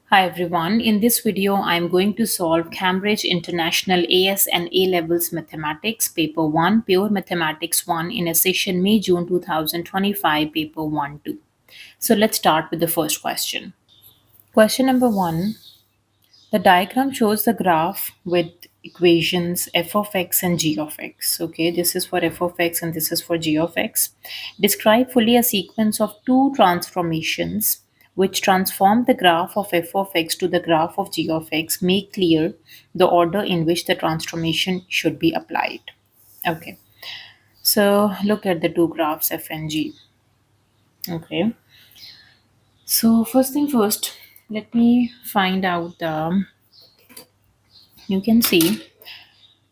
Hi everyone, in this video I am going to solve Cambridge International AS and A Levels Mathematics Paper 1 Pure Mathematics 1 in a session May-June 2025 Paper 1-2. So let's start with the first question. Question number 1. The diagram shows the graph with equations f of x and g of x. Okay, this is for f of x and this is for g of x. Describe fully a sequence of two transformations which transform the graph of f of x to the graph of g of x. Make clear the order in which the transformation should be applied. Okay, so look at the two graphs f and g. Okay, so first thing first, let me find out the, you can see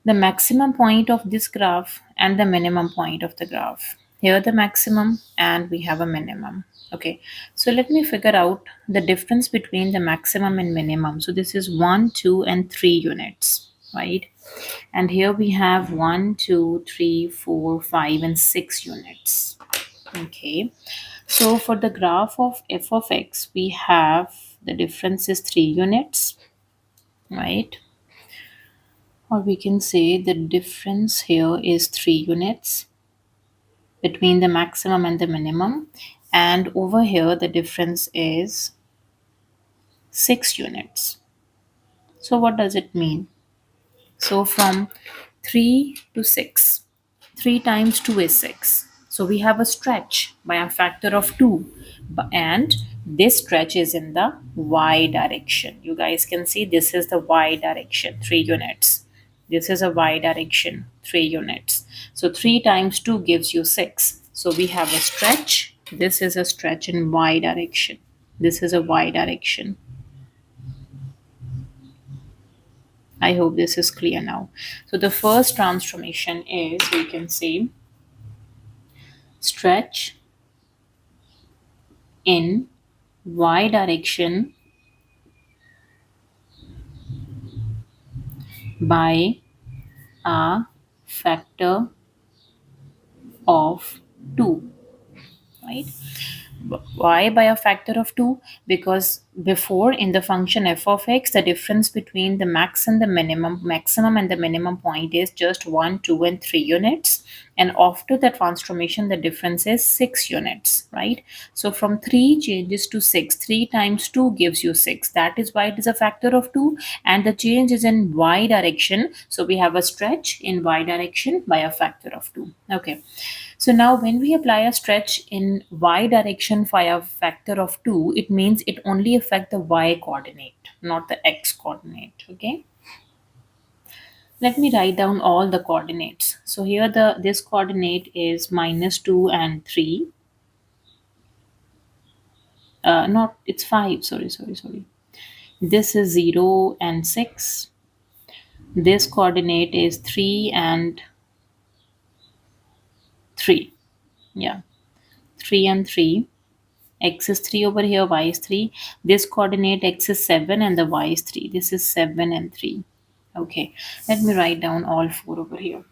the maximum point of this graph and the minimum point of the graph. Here the maximum and we have a minimum. Okay, so let me figure out the difference between the maximum and minimum. So this is 1, 2 and 3 units, right? And here we have 1, 2, 3, 4, 5 and 6 units. Okay, so for the graph of f of x, we have the difference is 3 units, right? Or we can say the difference here is 3 units between the maximum and the minimum, and over here the difference is 6 units. So what does it mean? So from 3 to 6, 3 times 2 is 6. So we have a stretch by a factor of 2, and this stretch is in the y direction. You guys can see this is the y direction, 3 units. This is a y direction, 3 units. So 3 times 2 gives you 6. So we have a stretch. This is a stretch in y direction. This is a y direction. I hope this is clear now. So the first transformation is, we can say, stretch in y direction by a factor of 2, right? Why by a factor of 2? Because before in the function f of x, the difference between the maximum and the minimum point is just 1, 2 and 3 units, and after the transformation the difference is 6 units, right? So from 3 changes to 6, 3 times 2 gives you 6. That is why it is a factor of 2, and the change is in y direction, so we have a stretch in y direction by a factor of 2. Okay, so now when we apply a stretch in y direction by a factor of 2, it means it only affects the y coordinate, not the x coordinate. Okay. Let me write down all the coordinates. So here this coordinate is -2 and 3. Not, it's 5. Sorry. This is 0 and 6. This coordinate is 3 and 3. Yeah, 3 and 3. X is 3 over here, y is 3. This coordinate x is 7 and the y is 3. This is 7 and 3. Okay, let me write down all 4 over here.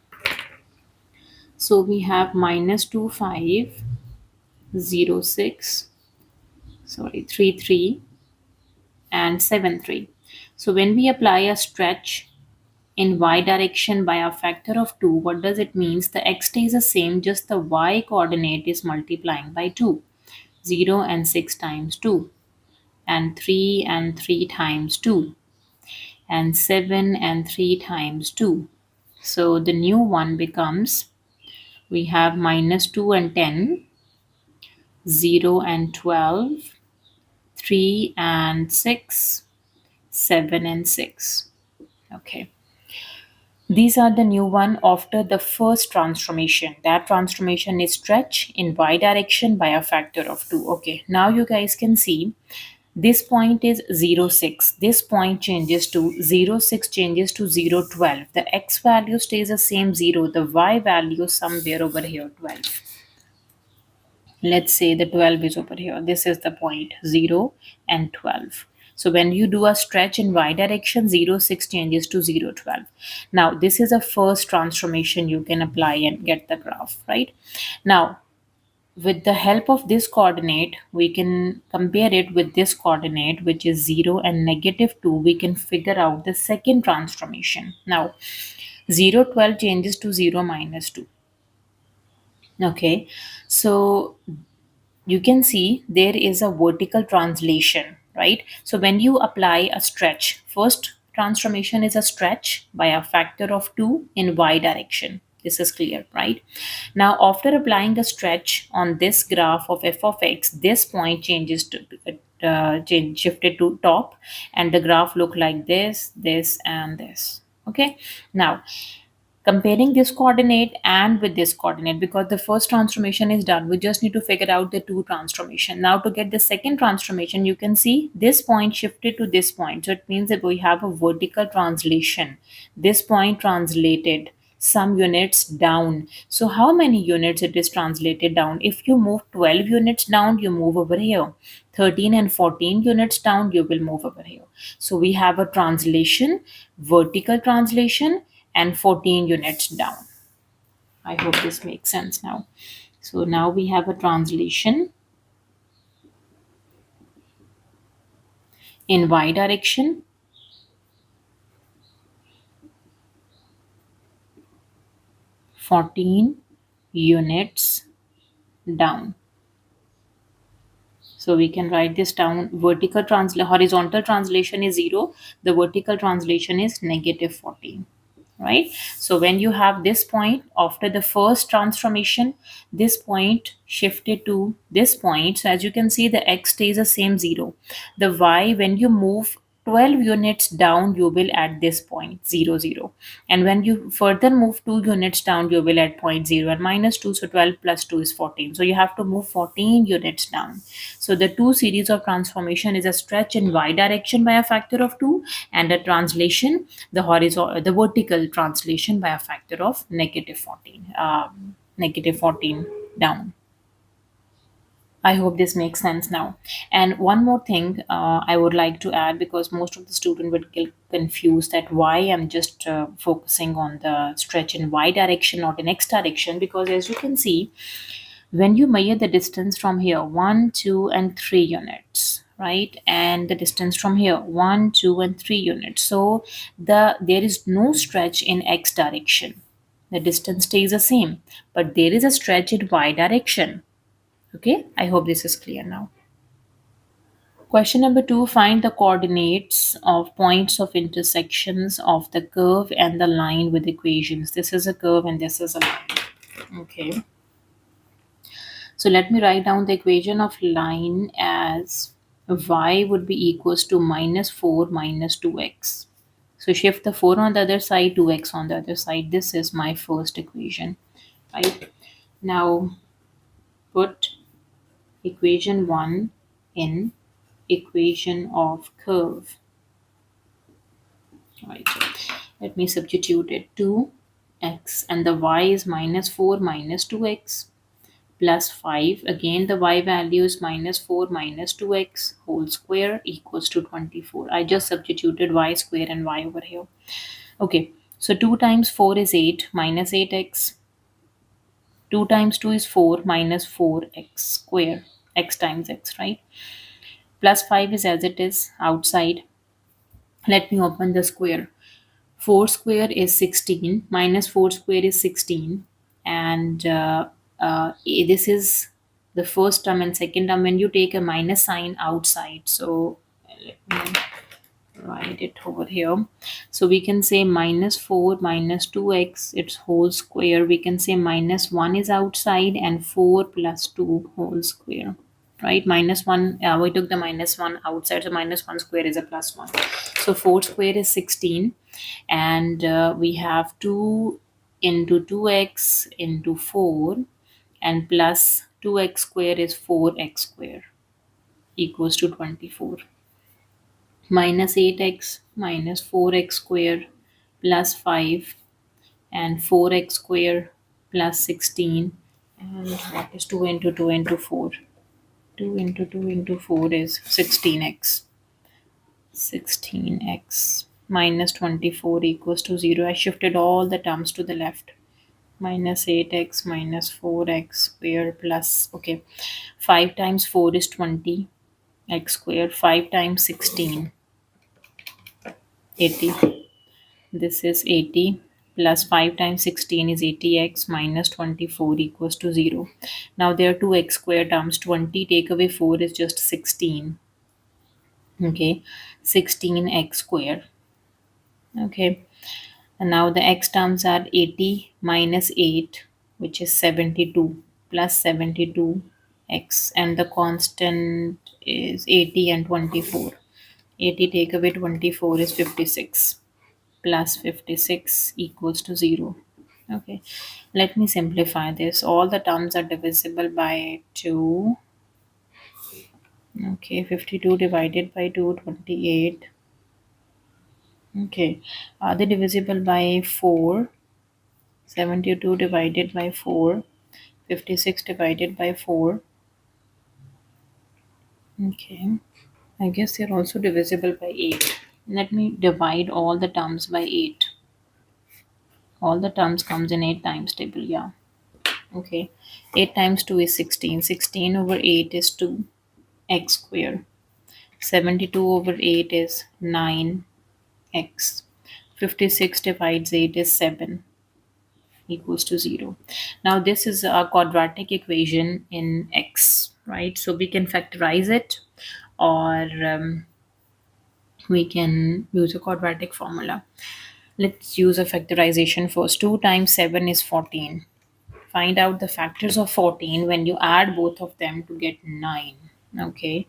So we have -2, 5, 0, 6, sorry, 3, 3, and 7, 3. So when we apply a stretch in y direction by a factor of 2, what does it means? The x stays the same, just the y coordinate is multiplying by 2. 0 and 6 times 2. And 3 and 3 times 2, and 7 and 3 times 2. So the new one becomes, we have -2 and 10, 0 and 12, 3 and 6, 7 and 6. Okay. These are the new one after the first transformation. That transformation is stretch in y direction by a factor of 2. Okay, now you guys can see this point is 0, 6. This point changes to 0, 6 changes to 0, 12. The x value stays the same 0. The y value somewhere over here 12. Let's say the 12 is over here. This is the point 0 and 12. So when you do a stretch in y direction, 0, 6 changes to 0, 12. Now this is a first transformation you can apply and get the graph, right? Now With the help of this coordinate, we can compare it with this coordinate, which is 0 and -2. We can figure out the second transformation. Now, 0, 12 changes to 0, -2. Okay, so you can see there is a vertical translation, right? So when you apply a stretch, first transformation is a stretch by a factor of 2 in y direction. This is clear, right? Now, after applying a stretch on this graph of f of x, this point changes to shifted to top, and the graph look like this, and this. Okay. Now, comparing this coordinate and with this coordinate, because the first transformation is done, we just need to figure out the two transformation. Now, to get the second transformation, you can see this point shifted to this point, so it means that we have a vertical translation. This point translated some units down. So how many units it is translated down? If you move 12 units down, you move over here. 13 and 14 units down, you will move over here. So we have a translation, vertical translation, and 14 units down. I hope this makes sense now. So now we have a translation in y direction, 14 units down. So we can write this down. Horizontal translation is 0. The vertical translation is -14. Right? So when you have this point after the first transformation, this point shifted to this point. So as you can see, the x stays the same 0. The y, when you move 12 units down, you will at this point 0 0, and when you further move 2 units down, you will at point 0 and -2. So 12 plus 2 is 14, so you have to move 14 units down. So the two series of transformation is a stretch in y direction by a factor of 2, and a translation, the vertical translation, by a factor of -14 down. I hope this makes sense now. And one more thing I would like to add, because most of the student would get confused that why I'm just focusing on the stretch in y direction, not in x direction. Because as you can see, when you measure the distance from here, 1, 2, and 3 units, right? And the distance from here, 1, 2, and 3 units. So there is no stretch in x direction. The distance stays the same, but there is a stretch in y direction. Okay, I hope this is clear now. Question number 2, find the coordinates of points of intersections of the curve and the line with equations. This is a curve and this is a line. Okay. So let me write down the equation of line as y would be equals to -4 minus 2x. So shift the 4 on the other side, 2x on the other side. This is my first equation, right? Now put equation 1 in equation of curve. Right. Let me substitute it. 2x, and the y is -4 minus 2x plus 5. Again, the y value is -4 minus 2x whole square equals to 24. I just substituted y square and y over here. Okay, so 2 times 4 is 8 minus 8x. 2 times 2 is 4 minus 4x square, x times x, right? Plus 5 is as it is outside. Let me open the square. 4 square is 16, minus 4 square is 16, and this is the first term and second term when you take a minus sign outside. So let me write it over here. So we can say -4 minus 2x, its whole square. We can say -1 is outside and 4 plus 2 whole square. Right, -1, we took the -1 outside, so -1 square is a +1. So 4 square is 16, and we have 2 into 2x into 4, and plus 2x square is 4x square equals to 24. Minus 8x minus 4x square plus 5, and 4x square plus 16, and what is 2 into 2 into 4? 2 into 2 into 4 is 16x. 16x minus 24 equals to 0. I shifted all the terms to the left. minus 8x minus 4x square plus, okay, 5 times 4 is 20 x square, 5 times 16, 80. This is 80 plus 5 times 16 is 80x minus 24 equals to 0. Now there are two x square terms. 20 take away 4 is just 16. Okay, 16x square. Okay, and now the x terms are 80 minus 8, which is 72, plus 72x, and the constant is 80 and 24. 80 take away 24 is 56, plus 56 equals to 0. Okay, let me simplify this. All the terms are divisible by 2. Okay, 52 divided by 2, 28. Okay, are they divisible by 4? 72 divided by 4, 56 divided by 4. Okay, I guess they're also divisible by 8. Let me divide all the terms by 8. All the terms comes in 8 times table, yeah. Okay, 8 times 2 is 16. 16 over 8 is 2 x square. 72 over 8 is 9x. 56 divides 8 is 7 equals to 0. Now this is a quadratic equation in x, right? So we can factorize it, or we can use a quadratic formula. Let's use a factorization first. 2 times 7 is 14. Find out the factors of 14 when you add both of them to get 9. Okay,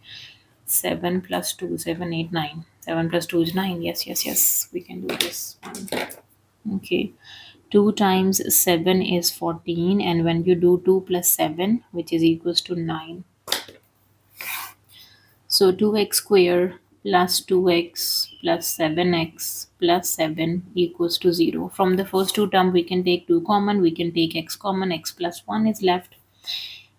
7 plus 2, 7, 8, 9. 7 plus 2 is 9. Yes, yes, yes. We can do this one. Okay. 2 times 7 is 14, and when you do 2 plus 7, which is equals to 9. So 2x square plus 2x plus 7x plus 7 equals to 0. From the first two term, we can take 2 common, we can take x common, x plus 1 is left.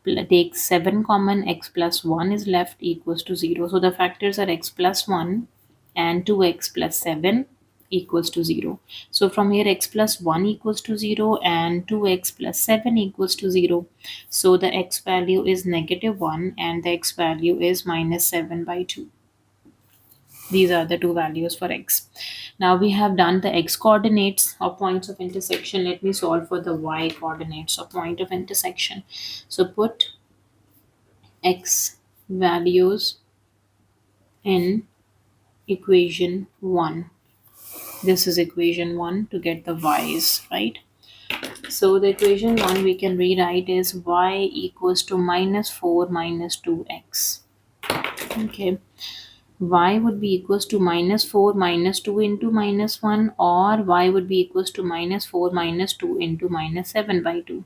Take 7 common, x plus 1 is left equals to 0. So the factors are x plus 1 and 2x plus 7 equals to 0. So from here x plus 1 equals to 0 and 2x plus 7 equals to 0. So the x value is negative 1 and the x value is minus 7 by 2. These are the two values for x. Now we have done the x coordinates of points of intersection. Let me solve for the y coordinates of point of intersection. So put x values in equation 1. This is equation 1 to get the y's, right? So the equation 1 we can rewrite is y equals to minus 4 minus 2x. Okay, y would be equals to minus 4 minus 2 into minus 1, or y would be equals to minus 4 minus 2 into minus 7 by 2.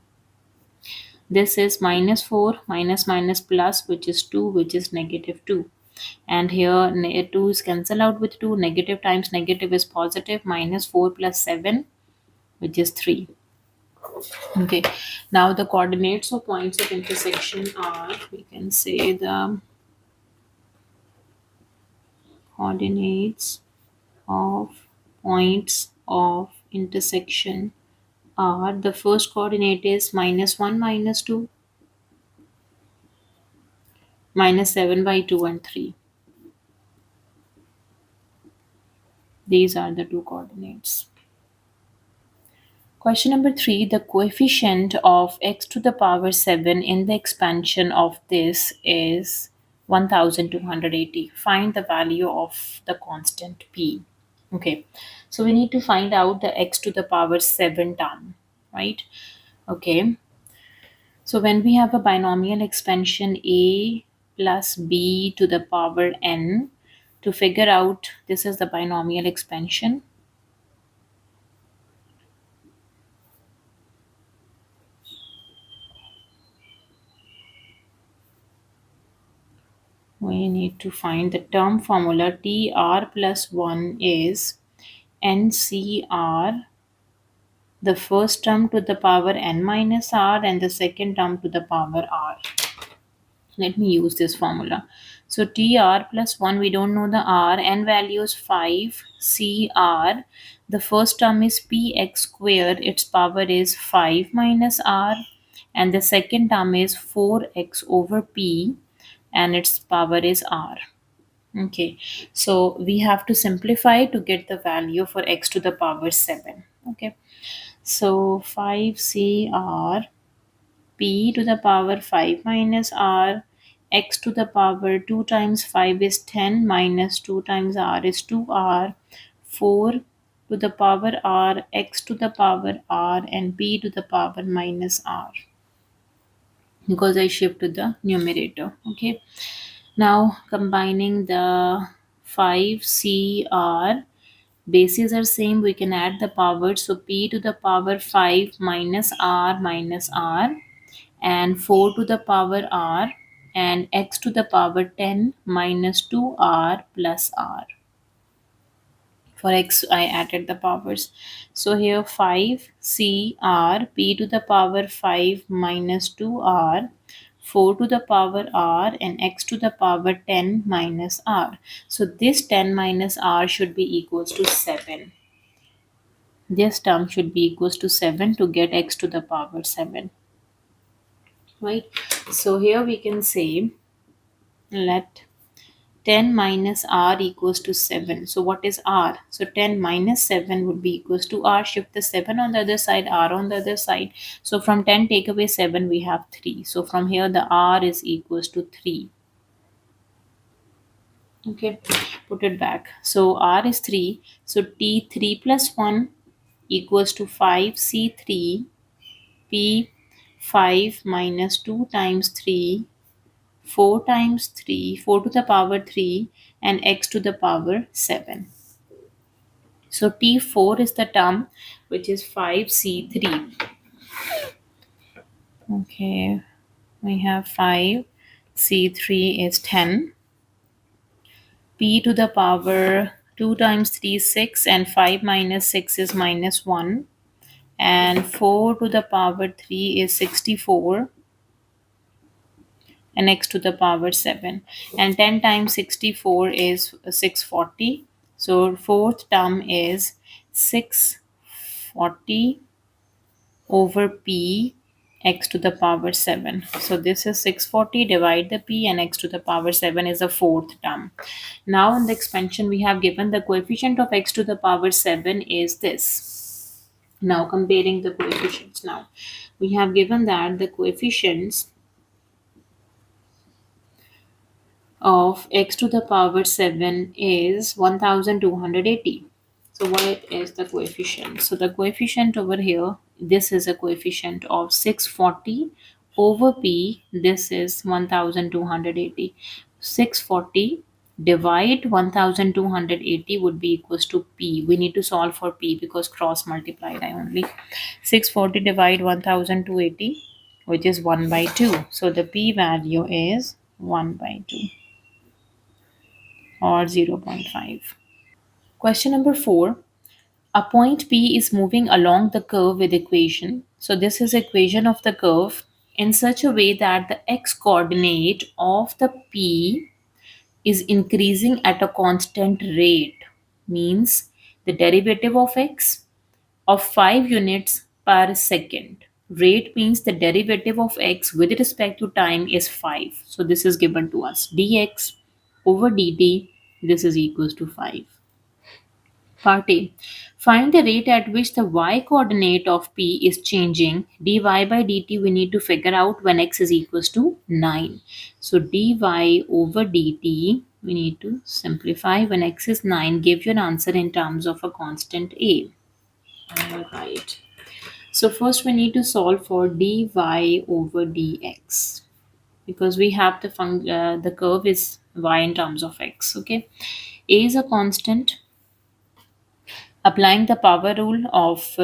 This is minus 4 minus minus plus, which is 2, which is negative 2. And here 2 is cancel out with 2. Negative times negative is positive. Minus 4 plus 7, which is 3. Okay. Now the coordinates of points of intersection are, we can say the coordinates of points of intersection are, the first coordinate is minus 1 minus 2, minus 7 by 2 and 3. These are the two coordinates. Question number 3. The coefficient of x to the power 7 in the expansion of this is 1280. Find the value of the constant p. Okay, so we need to find out the x to the power 7 term, right? Okay, so when we have a binomial expansion a plus b to the power n, to figure out this is the binomial expansion, we need to find the term formula. TR plus 1 is NCR, the first term to the power n minus r and the second term to the power r. Let me use this formula. So TR plus 1, we don't know the R. N value is 5. CR, the first term is Px square. Its power is 5 minus R. And the second term is 4x over P. And its power is R. Okay. So we have to simplify to get the value for x to the power 7. Okay. So 5CR p to the power 5 minus r, x to the power 2 times 5 is 10 minus 2 times r is 2r, 4 to the power r, x to the power r, and p to the power minus r, because I shift to the numerator. Okay. Now combining the 5CR, bases are same, we can add the power. So p to the power 5 minus r, and 4 to the power r, and x to the power 10 minus 2r plus r. For x, I added the powers. So here 5CR, p to the power 5 minus 2r, 4 to the power r, and x to the power 10 minus r. So this 10 minus r should be equals to 7. This term should be equals to 7 to get x to the power 7. Right? So here we can say, let 10 minus r equals to 7. So what is r? So 10 minus 7 would be equals to r. Shift the 7 on the other side, r on the other side. So from 10 take away 7, we have 3. So from here the r is equals to 3. Okay, put it back. So r is 3. So t3 plus 1 equals to 5c3, p 5 minus 2 times 3, 4 times 3, 4 to the power 3, and x to the power 7. So T4 is the term which is 5C3. Okay, we have 5C3 is 10. P to the power 2 times 3 is 6, and 5 minus 6 is minus 1. And 4 to the power 3 is 64, and x to the power 7. And 10 times 64 is 640. So fourth term is 640 over p x to the power 7. So this is 640, divide the p, and x to the power 7 is the fourth term. Now in the expansion we have given the coefficient of x to the power 7 is this. Now comparing the coefficients, now we have given that the coefficients of x to the power 7 is 1280. So what is the coefficient? So the coefficient over here, this is a coefficient of 640 over p, this is 1280. 640 divide 1280 would be equals to p. We need to solve for p because cross multiplied I only. 640 divide 1280, which is 1 by 2. So the p value is 1 by 2, or 0.5. Question number 4. A point P is moving along the curve with equation. So this is equation of the curve in such a way that the x coordinate of the P is increasing at a constant rate. Means the derivative of x of 5 units per second. Rate means the derivative of x with respect to time is 5. So this is given to us. dx over dt, this is equals to 5. Part A. Find the rate at which the y coordinate of P is changing. dy by dt we need to figure out when x is equals to 9. So dy over dt we need to simplify when x is 9. Give your answer in terms of a constant A. Alright. So first we need to solve for dy over dx, because we have the curve is y in terms of x. Okay, a is a constant. Applying the power rule of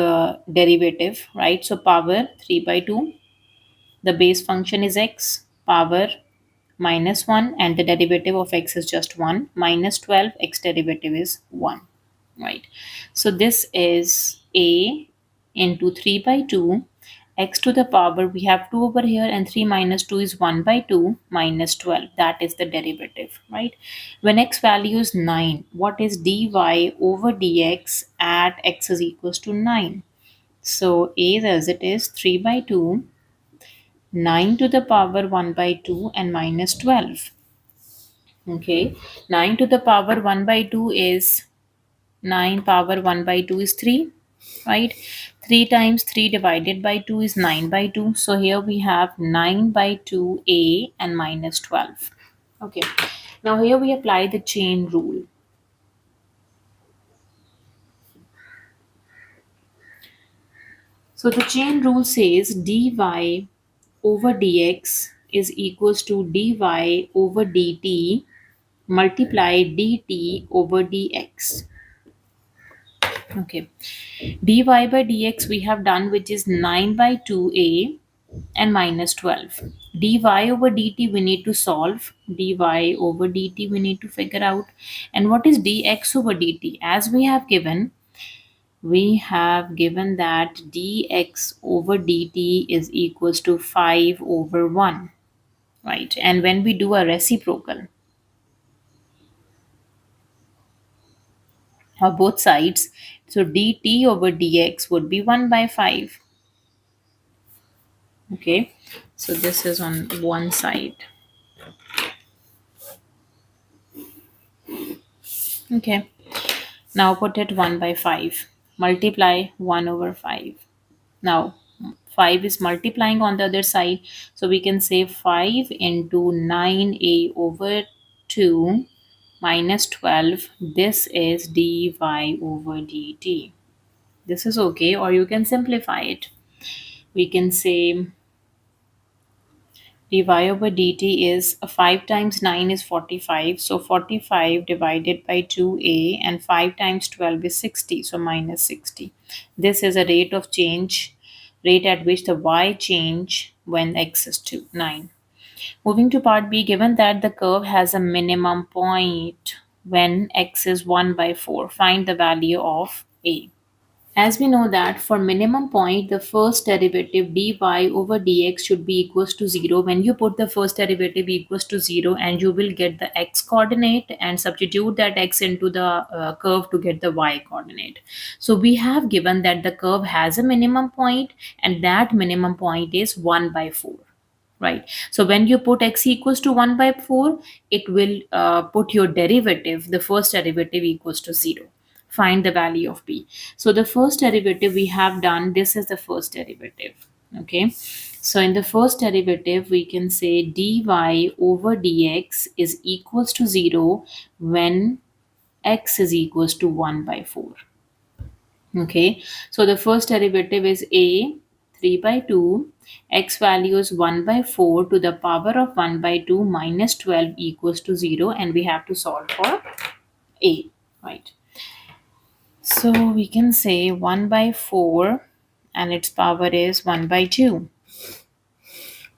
derivative, right? So power 3 by 2. The base function is x, power minus 1, and the derivative of x is just 1. Minus 12, x derivative is 1, right? So this is a into 3 by 2, x to the power, we have 2 over here, and 3 minus 2 is 1 by 2 minus 12. That is the derivative, right? When x value is 9, what is dy over dx at x is equals to 9? So a as it is 3 by 2, 9 to the power 1 by 2 and minus 12. Okay, 9 to the power 1 by 2 is 9 power 1 by 2 is 3, right? 3 times 3 divided by 2 is 9 by 2. So here we have 9 by 2a and minus 12. Okay, now here we apply the chain rule. So the chain rule says dy over dx is equals to dy over dt multiply dt over dx. Okay, dy by dx we have done, which is 9 by 2a and minus 12. Dy over dt we need to solve. Dy over dt we need to figure out. And what is dx over dt? As we have given that dx over dt is equals to 5 over 1, right? And when we do a reciprocal of both sides, so dt over dx would be 1 by 5. Okay, so this is on one side. Okay, now put it 1 by 5. Multiply 1 over 5. Now 5 is multiplying on the other side. So we can say 5 into 9a over 2 minus 12. This is dy over dt. This is okay, or you can simplify it. We can say dy over dt is 5 times 9 is 45. So 45 divided by 2a, and 5 times 12 is 60. So minus 60. This is a rate of change, rate at which the y change when x is 2, 9. Moving to part B, given that the curve has a minimum point when x is 1 by 4, find the value of a. As we know that for minimum point, the first derivative dy over dx should be equals to 0. When you put the first derivative equals to 0, and you will get the x coordinate and substitute that x into the curve to get the y coordinate. So we have given that the curve has a minimum point, and that minimum point is 1 by 4. Right. So when you put x equals to 1 by 4, it will put your derivative, the first derivative, equals to 0. Find the value of b. So the first derivative we have done, this is the first derivative. Okay. So in the first derivative, we can say dy over dx is equals to 0 when x is equals to 1 by 4. Okay, so the first derivative is a 3 by 2, x value is 1 by 4 to the power of 1 by 2 minus 12 equals to 0, and we have to solve for a, right? So we can say 1 by 4 and its power is 1 by 2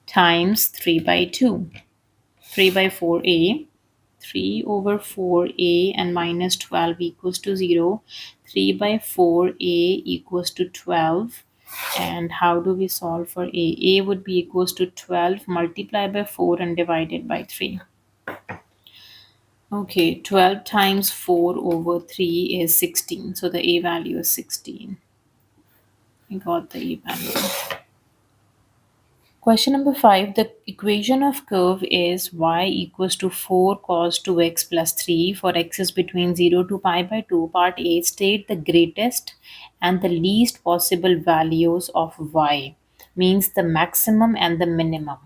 times 3 by 2, 3 by 4a, 3 over 4a and minus 12 equals to 0. 3 by 4a equals to 12. And how do we solve for a? A would be equals to 12 multiplied by 4 and divided by 3. Okay, 12 times 4 over 3 is 16. So the a value is 16. We got the a value. Question number 5. The equation of curve is y equals to 4 cos 2x plus 3 for x is between 0 to pi by 2. Part A, state the greatest and the least possible values of y, means the maximum and the minimum.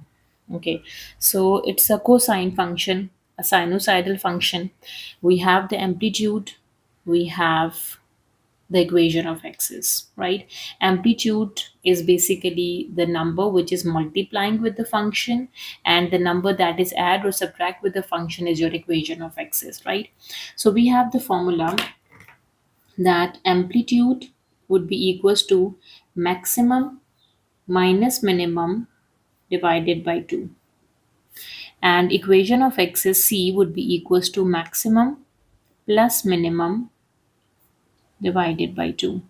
Okay, so it's a cosine function, a sinusoidal function. We have the amplitude, we have the equation of x's, right? Amplitude is basically the number which is multiplying with the function, and the number that is add or subtract with the function is your equation of x's, right? So we have the formula that amplitude would be equals to maximum minus minimum divided by 2, and equation of x's c would be equals to maximum plus minimum divided by 2.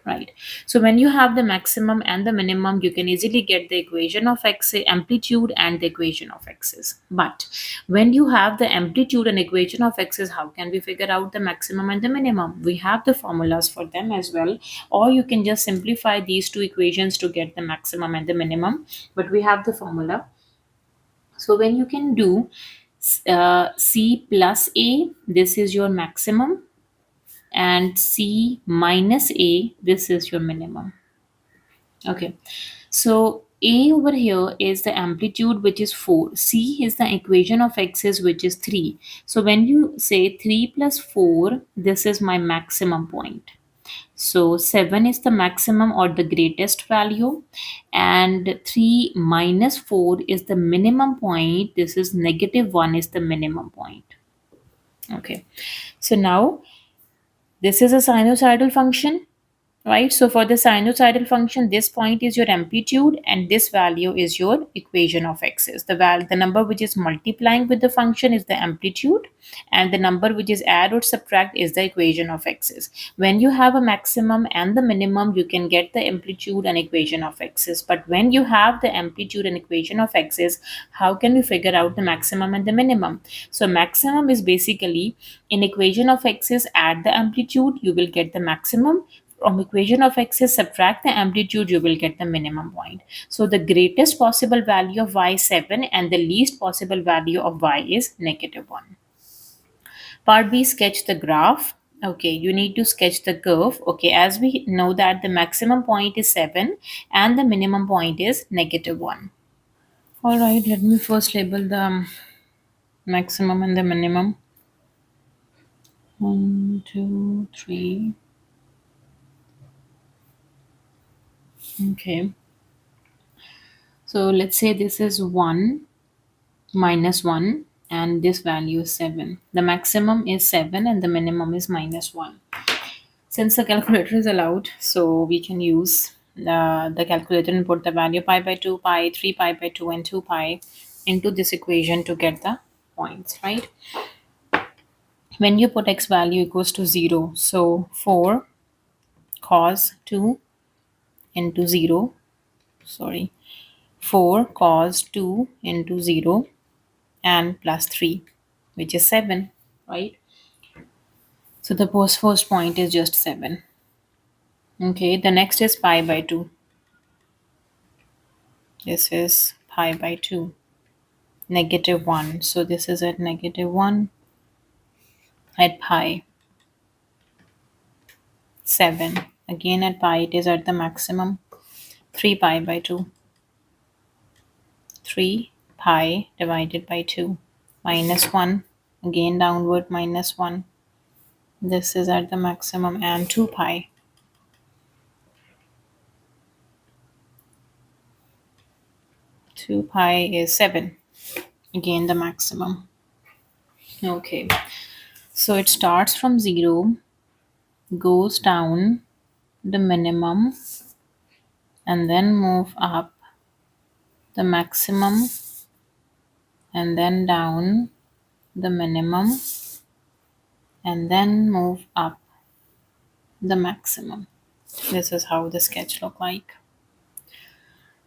right? So when you have the maximum and the minimum, you can easily get the equation of x amplitude and the equation of x's. But when you have the amplitude and equation of x's, how can we figure out the maximum and the minimum? We have the formulas for them as well, or you can just simplify these two equations to get the maximum and the minimum, but we have the formula. So when you can do c plus a, this is your maximum, and c minus a, this is your minimum. Okay, so a over here is the amplitude, which is 4. C is the equation of x's, which is 3. So when you say 3 plus 4, this is my maximum point. So 7 is the maximum or the greatest value, and 3 minus 4 is the minimum point. This is negative 1 is the minimum point. Okay, so now this is a sinusoidal function, right? So for the sinusoidal function, this point is your amplitude and this value is your equation of x's. The number which is multiplying with the function is the amplitude, and the number which is add or subtract is the equation of x's. When you have a maximum and the minimum, you can get the amplitude and equation of x's. But when you have the amplitude and equation of x's, how can we figure out the maximum and the minimum? So maximum is basically in equation of x's, add the amplitude, you will get the maximum. From equation of x's, subtract the amplitude, you will get the minimum point. So the greatest possible value of y is 7 and the least possible value of y is negative 1. Part B, sketch the graph. Okay, you need to sketch the curve. Okay, as we know that the maximum point is 7 and the minimum point is negative 1. All right, let me first label the maximum and the minimum. 1, 2, 3. Okay, so let's say this is 1 minus 1 and this value is 7. The maximum is 7 and the minimum is minus 1. Since the calculator is allowed, so we can use the calculator and put the value pi by 2, pi, 3 pi by 2 and 2 pi into this equation to get the points, right? When you put x value equals to 0, so 4 cos 2 into 0, sorry, 4 cos 2 into 0 and plus 3, which is 7, right? So the first point is just 7. Okay, the next is pi by 2. This is pi by 2. Negative 1. So this is at negative 1 at pi. 7. Again at pi, it is at the maximum. 3 pi by 2. 3 pi divided by 2. Minus 1. Again downward minus 1. This is at the maximum, and 2 pi. 2 pi is 7. Again the maximum. Okay. So it starts from 0, goes down the minimum, and then move up the maximum, and then down the minimum, and then move up the maximum. This is how the sketch look like.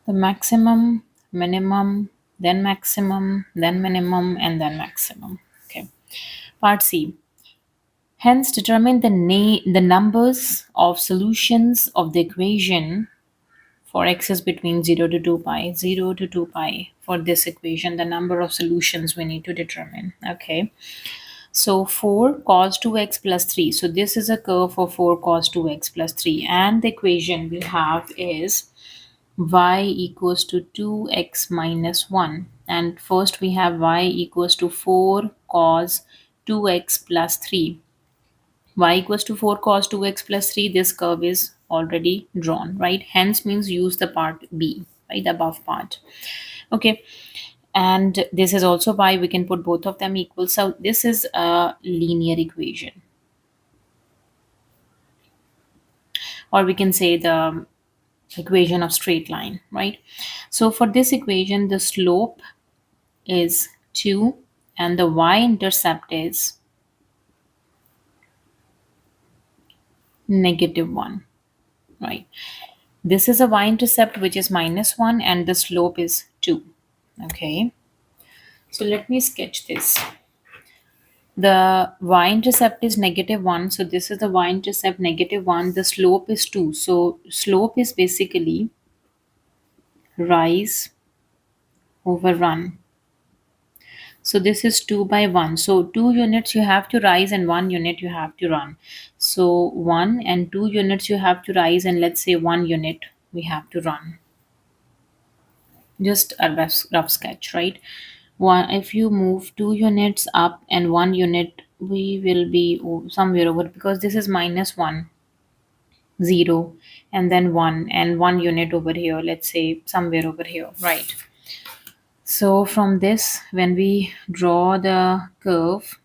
The maximum, minimum, then maximum, then minimum, and then maximum. Okay. Part C. Hence, determine the numbers of solutions of the equation for x is between 0 to 2 pi. 0 to 2 pi. For this equation, the number of solutions we need to determine. Okay. So 4 cos 2x plus 3. So this is a curve for 4 cos 2x plus 3. And the equation we have is y equals to 2x minus 1. And first we have y equals to 4 cos 2x plus 3. Y equals to 4 cos 2x plus 3. This curve is already drawn, right? Hence means use the part B, right? The above part. Okay. And this is also y. We can put both of them equal. So this is a linear equation. Or we can say the equation of straight line, right? So for this equation, the slope is 2 and the y-intercept is negative 1. This is a y-intercept which is -1 and the slope is 2. Okay, so let me sketch this. The y-intercept is -1, so this is the y-intercept -1. The slope is 2. So slope is basically rise over run. So this is 2 by 1. So 2 units you have to rise and 1 unit you have to run. So 1 and 2 units you have to rise, and let's say 1 unit we have to run. Just a rough sketch, right? One, if you move 2 units up and 1 unit, we will be somewhere over, because this is -1, 0, and then 1 and 1 unit over here, let's say somewhere over here, right? So from this, when we draw the curve,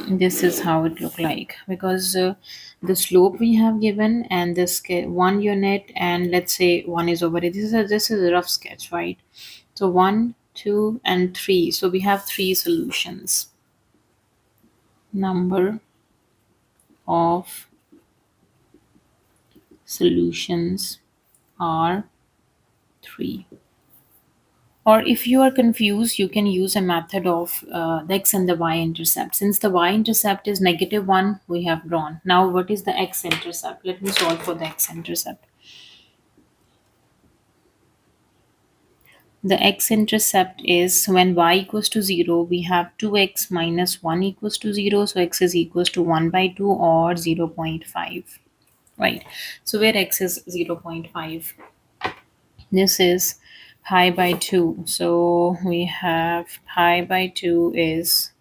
this is how it look like, because the slope we have given and this 1 unit, and let's say 1 is over it. This is a rough sketch, right? So 1, 2 and 3, so we have 3 solutions. Number of solutions are 3. Or if you are confused, you can use a method of the x and the y-intercept. Since the y-intercept is -1, we have drawn. Now, what is the x-intercept? Let me solve for the x-intercept. The x-intercept is when y equals to 0, we have 2x minus 1 equals to 0. So x is equals to 1 by 2 or 0.5. Right. So where x is 0.5. This is pi by 2. So we have pi by 2 is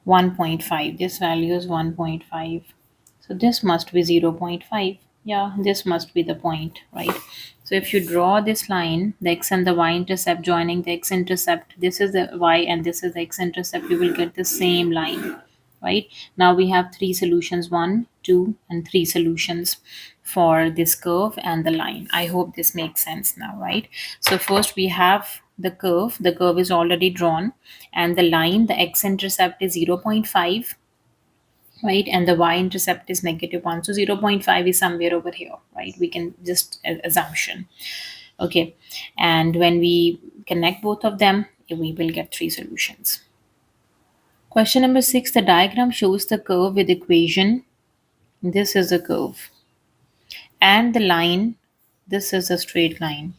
1.5. This value is 1.5. So this must be 0.5. Yeah, this must be the point, right? So if you draw this line, the x and the y-intercept joining the x-intercept, this is the y and this is the x-intercept, you will get the same line, right? Now we have 3 solutions, 1, 2 and 3 solutions for this curve and the line. I hope this makes sense now, right? So first we have the curve is already drawn, and the line, the x-intercept is 0.5, right? And the y-intercept is -1. So 0.5 is somewhere over here, right? We can just assumption. Okay. And when we connect both of them, we will get 3 solutions. Question number 6, the diagram shows the curve with equation. This is a curve. And the line, this is a straight line.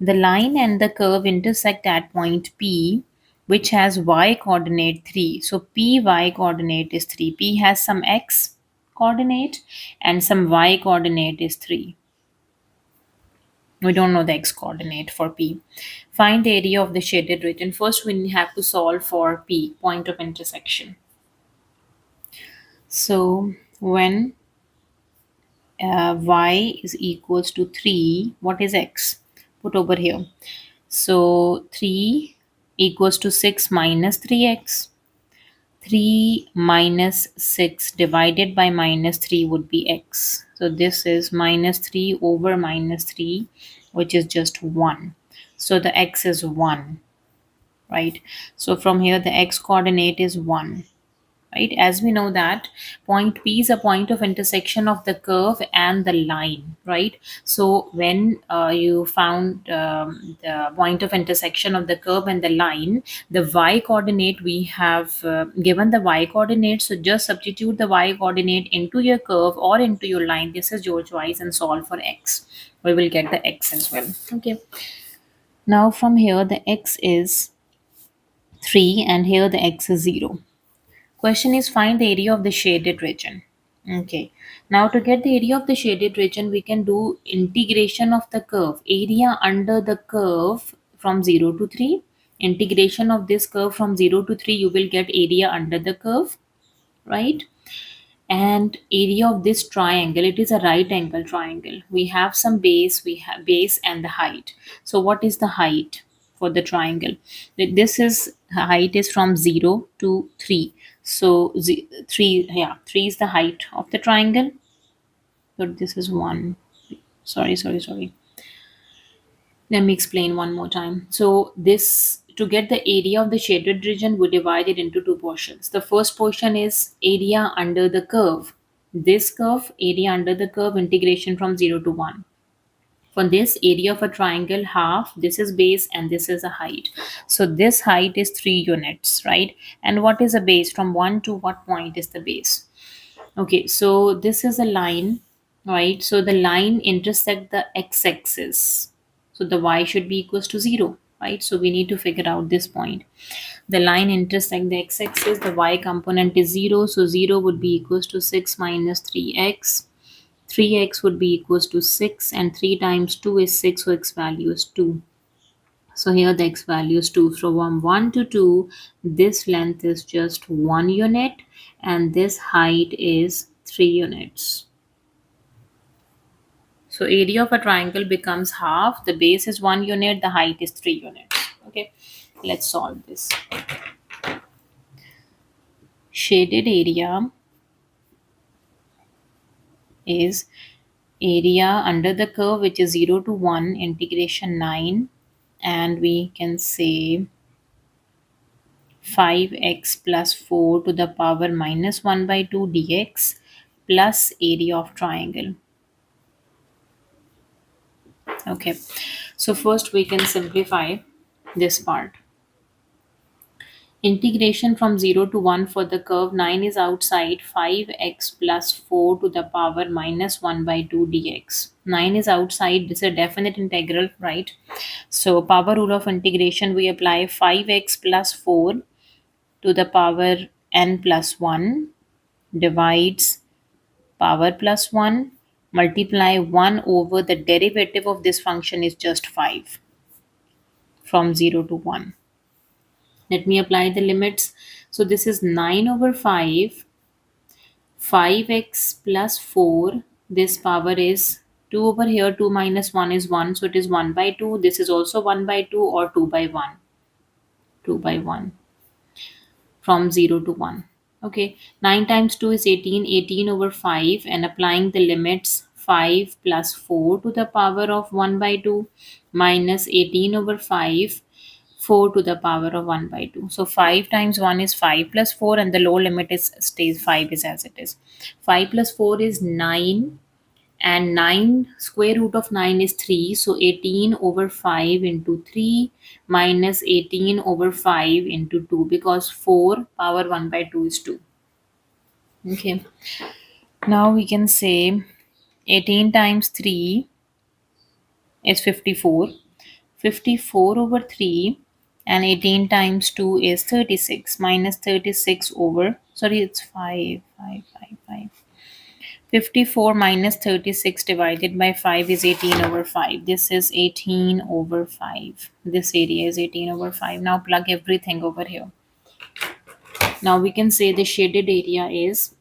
The line and the curve intersect at point P, which has y coordinate 3. So P y coordinate is 3. P has some x coordinate and some y coordinate is 3. We don't know the x coordinate for P. Find the area of the shaded region. First, we have to solve for P, point of intersection. So when y is equals to 3, what is x? Put over here. So 3 equals to 6 minus 3x. 3 minus 6 divided by -3 would be x. So this is -3 over -3, which is just 1. So the x is 1, right? So from here, the x coordinate is 1. Right, as we know that point P is a point of intersection of the curve and the line, right? So when you found the point of intersection of the curve and the line, the y coordinate, we have given the y coordinate, so just substitute the y coordinate into your curve or into your line. This is your choice, and solve for x. We will get the x as well. Okay, now from here the x is 3 and here the x is 0. Question is, find the area of the shaded region. Okay. Now to get the area of the shaded region, we can do integration of the curve. Area under the curve from 0 to 3. Integration of this curve from 0 to 3, you will get area under the curve, right? And area of this triangle, it is a right angle triangle. We have some base, we have base and the height. So what is the height for the triangle? This is height is from 0 to 3. So 3, yeah, 3 is the height of the triangle. So this is 1. Sorry. Let me explain one more time. So this, to get the area of the shaded region, we divide it into two portions. The first portion is area under the curve. This curve, area under the curve, integration from 0 to 1. For this area of a triangle, half, this is base and this is a height. So this height is 3 units, right? And what is a base? From 1 to what point is the base? Okay, so this is a line, right? So the line intersect the x-axis. So the y should be equals to 0, right? So we need to figure out this point. The line intersect the x-axis, the y component is 0. So 0 would be equals to 6 minus 3x. 3x would be equals to 6 and 3 times 2 is 6, so x value is 2. So here the x value is 2. So from 1 to 2, this length is just 1 unit and this height is 3 units. So area of a triangle becomes half. The base is 1 unit, the height is 3 units. Okay, let's solve this. Shaded area is area under the curve, which is 0 to 1, integration 9, and we can say 5x plus 4 to the power minus 1 by 2 dx plus area of triangle. Okay, so first we can simplify this part. Integration from 0 to 1 for the curve 9 is outside, 5x plus 4 to the power minus 1 by 2 dx. 9 is outside, this is a definite integral, right? So power rule of integration, we apply 5x plus 4 to the power n plus 1 divides power plus 1, multiply 1 over the derivative of this function is just 5 from 0 to 1. Let me apply the limits. So this is 9 over 5, 5x plus 4. This power is 2 over here, 2 minus 1 is 1. So it is 1 by 2. This is also 1 by 2 or 2 by 1. 2 by 1 from 0 to 1. Okay, 9 times 2 is 18, 18 over 5, and applying the limits 5 plus 4 to the power of 1 by 2 minus 18 over 5, 4 to the power of 1 by 2. So 5 times 1 is 5 plus 4, and the lower limit is stays 5 is as it is. 5 plus 4 is 9, and 9 square root of 9 is 3, so 18 over 5 into 3 minus 18 over 5 into 2, because 4 power 1 by 2 is 2. Okay, now we can say 18 times 3 is 54, 54 over 3, and 18 times 2 is 36, minus 36 over, sorry, it's 5, 5, 5, 5. 54 minus 36 divided by 5 is 18 over 5. This is 18 over 5. This area is 18 over 5. Now plug everything over here. Now we can say the shaded area is,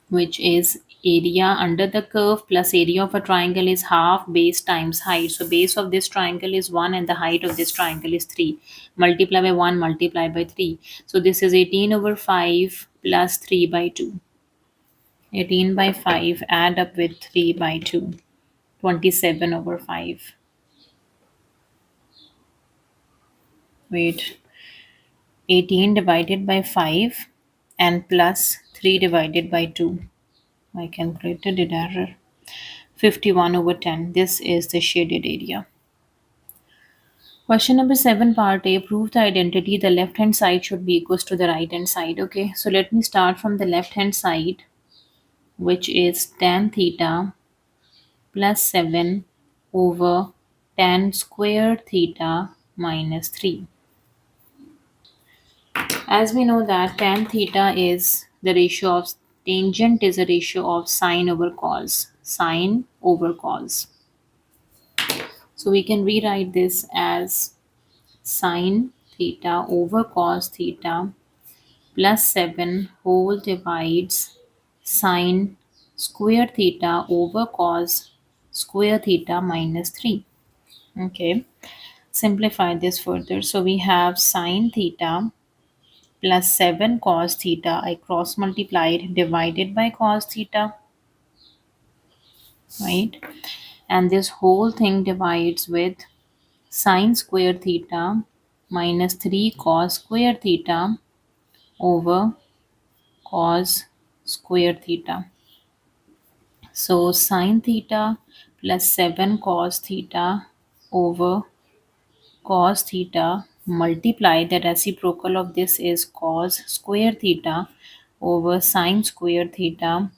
which is area under the curve plus area of a triangle is half base times height. So base of this triangle is 1 and the height of this triangle is 3. Multiply by 1, multiply by 3. So this is 18 over 5 plus 3 by 2. 18 by 5 add up with 3 by 2. 27 over 5. Wait. 18 divided by 5 and plus 3 divided by 2. My calculator did error. 51 over 10. This is the shaded area. Question number 7, part A. Prove the identity. The left hand side should be equals to the right hand side. Okay, so let me start from the left hand side, which is tan theta plus 7 over tan square theta minus 3. As we know that tan theta is the ratio of tangent is a ratio of sine over cos. Sine over cos. So we can rewrite this as sine theta over cos theta plus 7 whole divides sine square theta over cos square theta minus 3. Okay, simplify this further. So we have sine theta plus 7 cos theta. I cross multiplied divided by cos theta, right? And this whole thing divides with sine square theta minus 3 cos square theta over cos square theta. So sine theta plus 7 cos theta over cos theta, multiply the reciprocal of this is cos square theta over sine square theta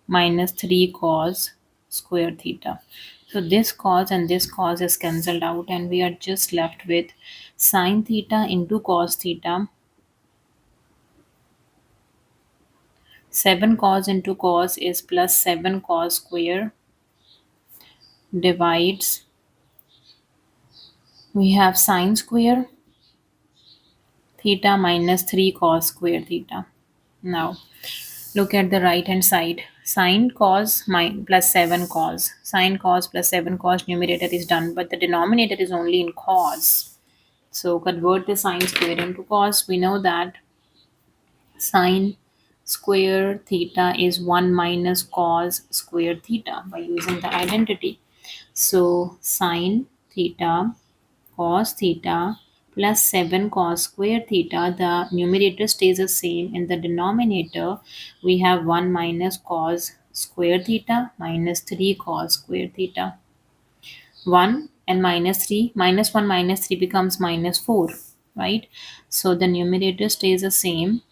minus 3 cos square theta. So this cos and this cos is cancelled out and we are just left with sine theta into cos theta. 7 cos into cos is plus 7 cos square divides, we have sine square theta minus 3 cos square theta. Now look at the right hand side. Sine cos plus 7 cos. Sine cos plus 7 cos, numerator is done, but the denominator is only in cos. So convert the sine square into cos. We know that sine square theta is 1 minus cos square theta by using the identity. So sine theta cos theta plus 7 cos square theta, the numerator stays the same. In the denominator, we have 1 minus cos square theta minus 3 cos square theta. 1 and minus 3, minus 1 minus 3 becomes minus 4, right? So the numerator stays the same.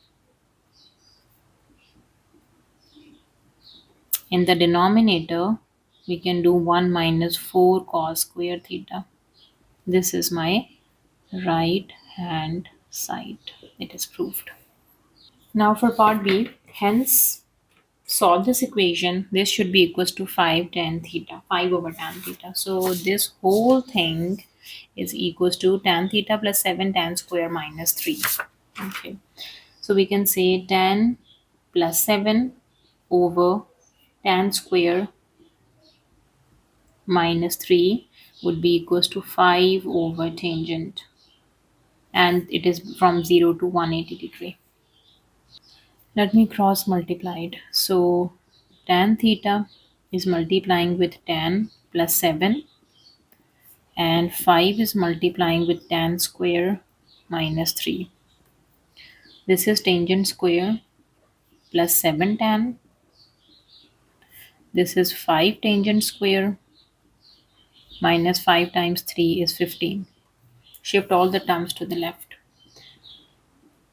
In the denominator, we can do 1 minus 4 cos square theta. This is my right hand side. It is proved. Now for part B, hence solve this equation. This should be equals to 5 tan theta, 5 over tan theta. So this whole thing is equals to tan theta plus 7 tan square minus 3. Okay. So we can say tan plus 7 over tan square minus 3 would be equals to 5 over tangent, and it is from 0 to 180 degree. Let me cross multiply it. So tan theta is multiplying with tan plus 7 and 5 is multiplying with tan square minus 3. This is tangent square plus 7 tan. This is 5 tangent square minus 5 times 3 is 15. Shift all the terms to the left.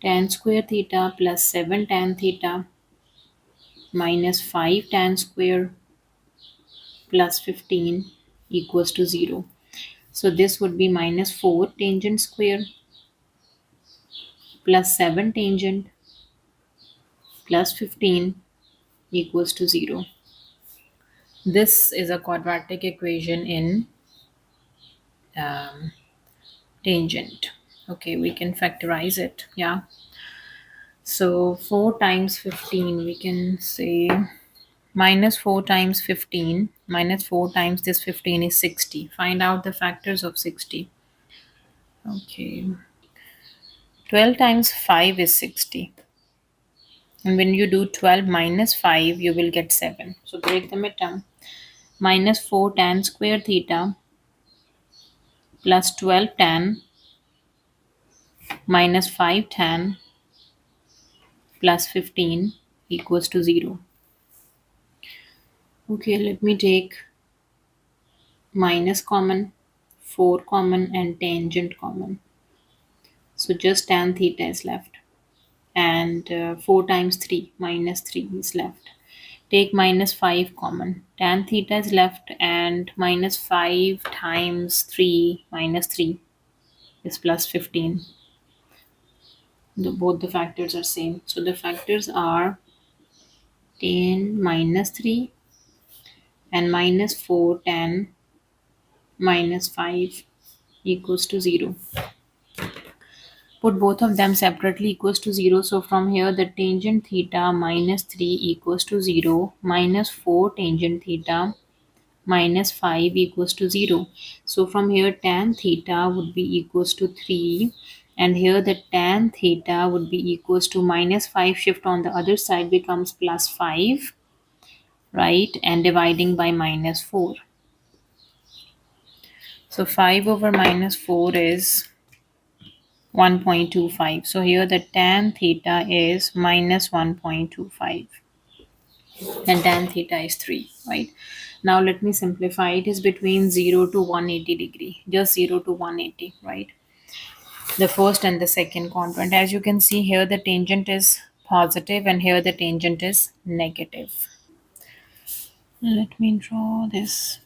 Tan square theta plus 7 tan theta minus 5 tan square plus 15 equals to 0. So this would be minus 4 tangent square plus 7 tangent plus 15 equals to 0. This is a quadratic equation in um, tangent. Okay, we can factorize it. Yeah. So 4 times 15, we can say minus 4 times 15 minus 4 times this 15 is 60. Find out the factors of 60. Okay. 12 times 5 is 60. And when you do 12 minus 5, you will get 7. So break the midterm. Minus 4 tan square theta plus 12 tan minus 5 tan plus 15 equals to 0. Okay, let me take minus common, 4 common and tangent common. So just tan theta is left. And 4 times 3 minus 3 is left. Take minus 5 common. Tan theta is left and minus 5 times 3 minus 3 is plus 15. Both the factors are same. So the factors are tan minus 3 and minus 4 tan minus 5 equals to 0. Put both of them separately equals to 0. So from here the tangent theta minus 3 equals to 0 minus 4 tangent theta minus 5 equals to 0. So from here tan theta would be equals to 3 and here the tan theta would be equals to minus 5, shift on the other side becomes plus 5, right, and dividing by minus 4. So 5 over minus 4 is 1.25. So here the tan theta is minus 1.25 and tan theta is 3, right? Now let me simplify. It is between 0 to 180 degree, just 0 to 180, right? The first and the second quadrant. As you can see here, the tangent is positive and here the tangent is negative. Let me draw this.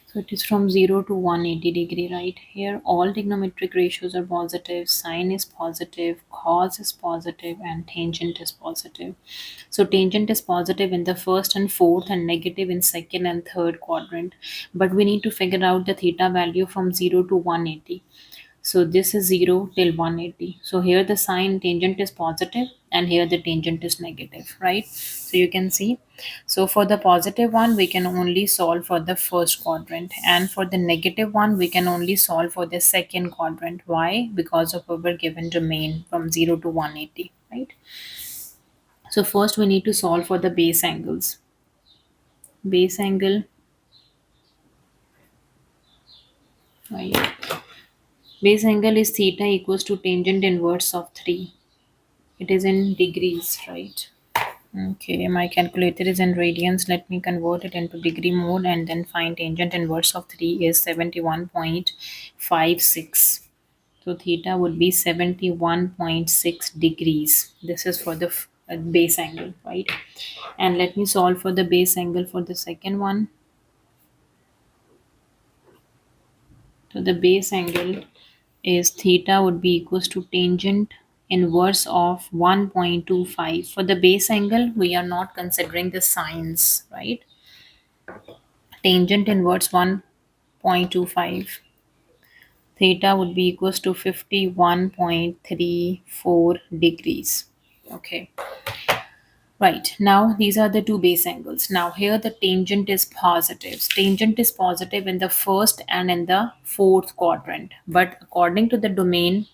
So it is from 0 to 180 degree, right? Here all trigonometric ratios are positive, sine is positive, cos is positive, and tangent is positive. So tangent is positive in the first and fourth and negative in second and third quadrant. But we need to figure out the theta value from 0 to 180. So this is 0 till 180. So here the sine tangent is positive and here the tangent is negative, right? So you can see. So for the positive one, we can only solve for the first quadrant. And for the negative one, we can only solve for the second quadrant. Why? Because of our given domain from 0 to 180, right? So first we need to solve for the base angles. Base angle, right? Base angle is theta equals to tangent inverse of 3. It is in degrees, right? Okay, my calculator is in radians. Let me convert it into degree mode and then find tangent inverse of 3 is 71.56. So theta would be 71.6 degrees. This is for the base angle, right? And let me solve for the base angle for the second one. So the base angle is theta would be equals to tangent inverse of 1.25. For the base angle, we are not considering the sines, right? Tangent inverse 1.25. Theta would be equals to 51.34 degrees. Okay. Right. Now these are the two base angles. Now here the tangent is positive. Tangent is positive in the first and in the fourth quadrant. But according to the domain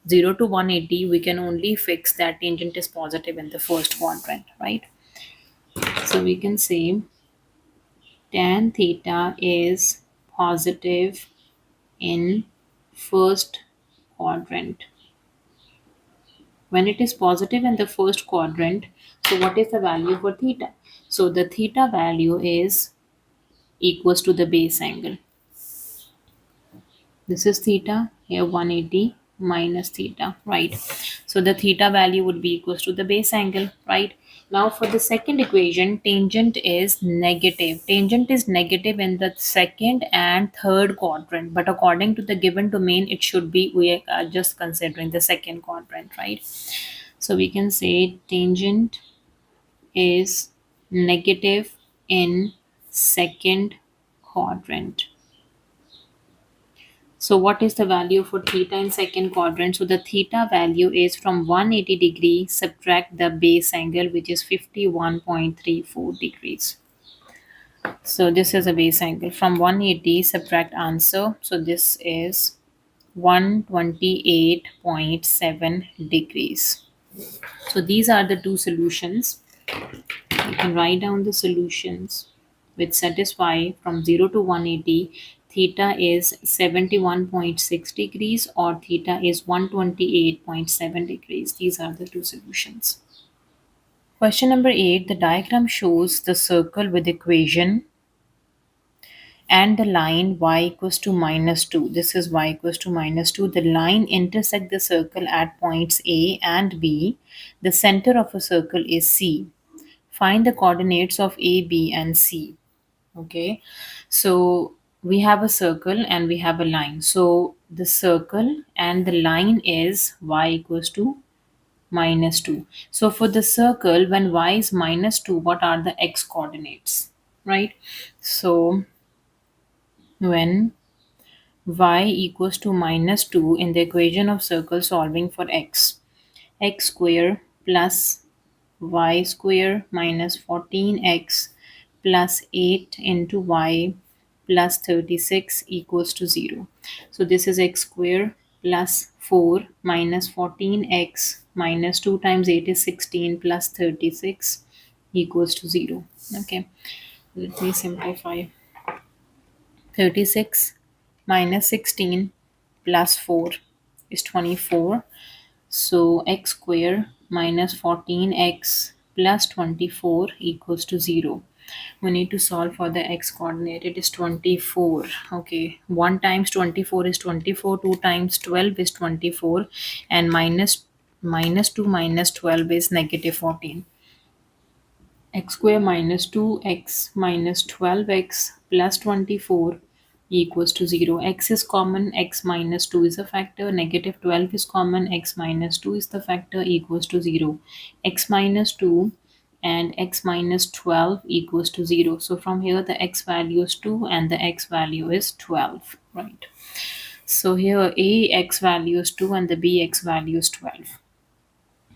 0 to 180, we can only fix that tangent is positive in the first quadrant, right? So we can say tan theta is positive in first quadrant. When it is positive in the first quadrant, so what is the value for theta? So the theta value is equals to the base angle. This is theta, here 180 minus theta, right? So the theta value would be equals to the base angle, right? Now for the second equation, tangent is negative. Tangent is negative in the second and third quadrant, but according to the given domain, it should be, we are just considering the second quadrant, right? So we can say tangent is negative in second quadrant. So what is the value for theta in second quadrant? So the theta value is from 180 degree subtract the base angle, which is 51.34 degrees. So this is a base angle from 180 subtract answer. So this is 128.7 degrees. So these are the two solutions. You can write down the solutions which satisfy from 0 to 180. Theta is 71.6 degrees or theta is 128.7 degrees. These are the two solutions. Question number 8. The diagram shows the circle with equation and the line y equals to minus 2. This is y equals to minus 2. The line intersect the circle at points A and B. The center of a circle is C. Find the coordinates of A, B, and C. Okay, so we have a circle and we have a line. So the circle and the line is y equals to minus 2. So for the circle, when y is minus 2, what are the x coordinates? Right? So when y equals to minus 2 in the equation of circle solving for x square plus y square minus 14x plus 8 into y plus 36 equals to 0. So this is x square plus 4 minus 14x minus 2 times 8 is 16 plus 36 equals to 0. Okay, let me simplify. 36 minus 16 plus 4 is 24. So x square minus 14x plus 24 equals to 0. We need to solve for the x coordinate. It is 24. Okay, 1 times 24 is 24, 2 times 12 is 24, and minus 2 minus 12 is negative 14. X square minus 2x minus 12x plus 24 equals to 0. X is common, x minus 2 is a factor, negative 12 is common, x minus 2 is the factor, equals to 0. X minus 2 and x minus 12 equals to 0. So from here the x value is 2 and the x value is 12, right? So here a x value is 2 and the b x value is 12.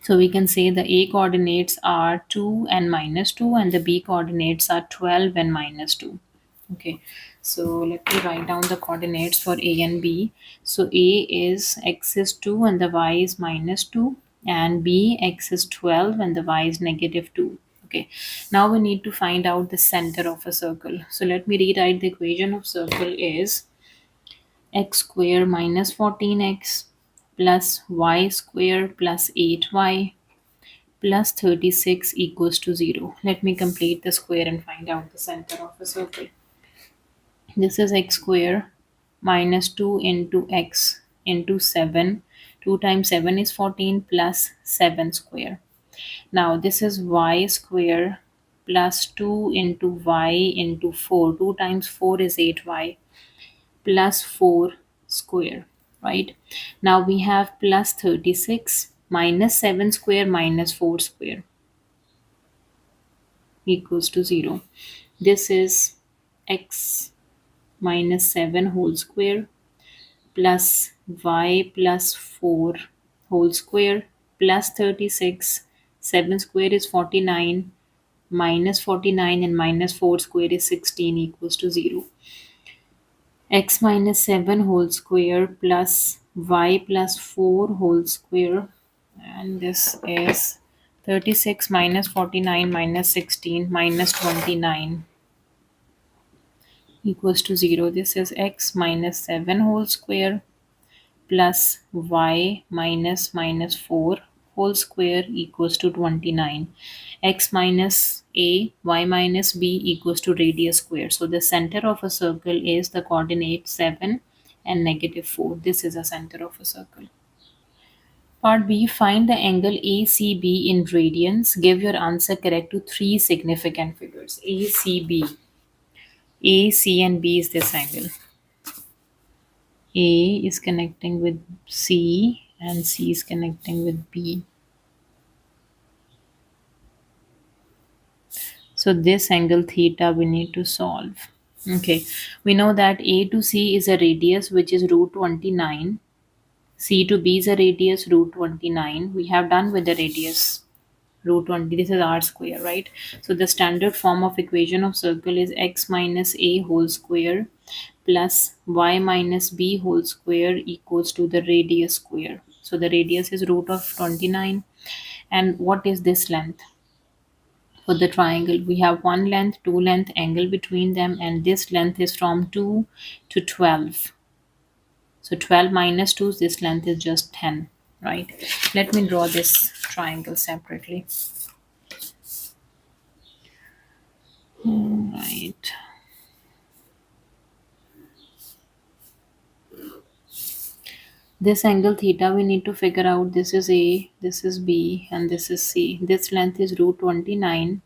So we can say the A coordinates are 2 and minus 2 and the B coordinates are 12 and minus 2. Okay, so let me write down the coordinates for A and B. So A is x is 2 and the y is minus 2, and B x is 12 and the y is negative 2. Okay, now we need to find out the center of a circle. So let me rewrite the equation of circle is x square minus 14x plus y square plus 8y plus 36 equals to 0. Let me complete the square and find out the center of a circle. This is x square minus 2 into x into 7. 2 times 7 is 14 plus 7 square. Now this is y square plus 2 into y into 4. 2 times 4 is 8y plus 4 square, right? Now we have plus 36 minus 7 square minus 4 square equals to 0. This is x minus 7 whole square plus y plus 4 whole square plus 36. 7 square is 49, minus 49 and minus 4 square is 16 equals to 0. X minus 7 whole square plus y plus 4 whole square, and this is 36 minus 49 minus 16 minus 29 equals to 0. This is x minus 7 whole square plus y minus 4 whole square equals to 29. X minus a, y minus b equals to radius square. So the center of a circle is the coordinate 7 and negative 4. This is a center of a circle. Part B, find the angle ACB in radians. Give your answer correct to three significant figures. ACB. A, C, and B is this angle. A is connecting with C and C is connecting with B. So this angle theta we need to solve. Okay, we know that A to C is a radius which is root 29. C to B is a radius root 29. We have done with the radius root 20. This is r square, right? So the standard form of equation of circle is x minus a whole square plus y minus b whole square equals to the radius square. So the radius is root of 29. And what is this length? For the triangle, we have one length, two length, angle between them, and this length is from 2 to 12. So 12 minus 2, this length is just 10, right? Let me draw this triangle separately. Right. This angle theta we need to figure out. This is A, this is B, and this is C. This length is root 29.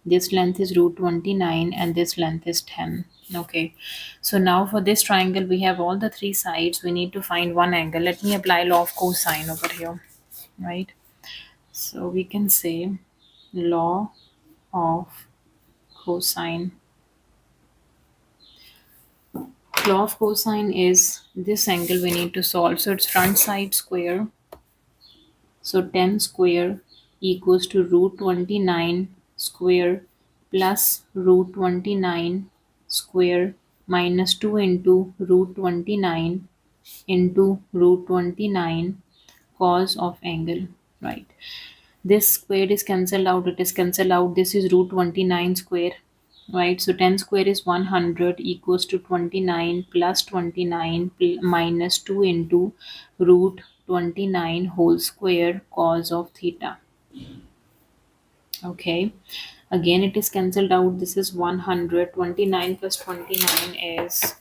This length is root 29 and this length is 10. Okay, so now for this triangle we have all the three sides. We need to find one angle. Let me apply law of cosine over here, right? So we can say law of cosine. Law of cosine is this angle we need to solve. So it's front side square. So 10 square equals to root 29 square plus root 29 square minus 2 into root 29 into root 29 cos of angle, right? This square is cancelled out, it is cancelled out. This is root 29 square right? So 10 square is 100 equals to 29 plus 29 minus 2 into root 29 whole square cos of theta. Okay, again it is cancelled out. This is 100. 29 plus 29 is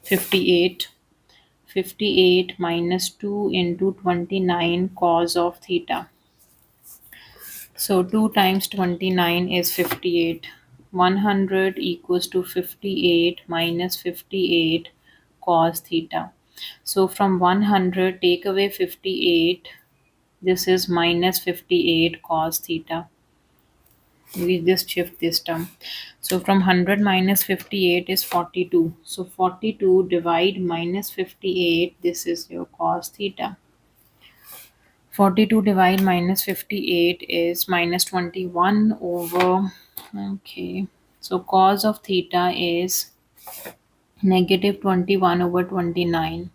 58. 58 minus 2 into 29 cos of theta. So 2 times 29 is 58. 100 equals to 58 minus 58 cos theta. So from 100 take away 58. This is minus 58 cos theta. We just shift this term. So from 100 minus 58 is 42. So 42 divide minus 58. This is your cos theta. 42 divide minus 58 is minus 21 over. Okay. So cos of theta is negative 21 over 29.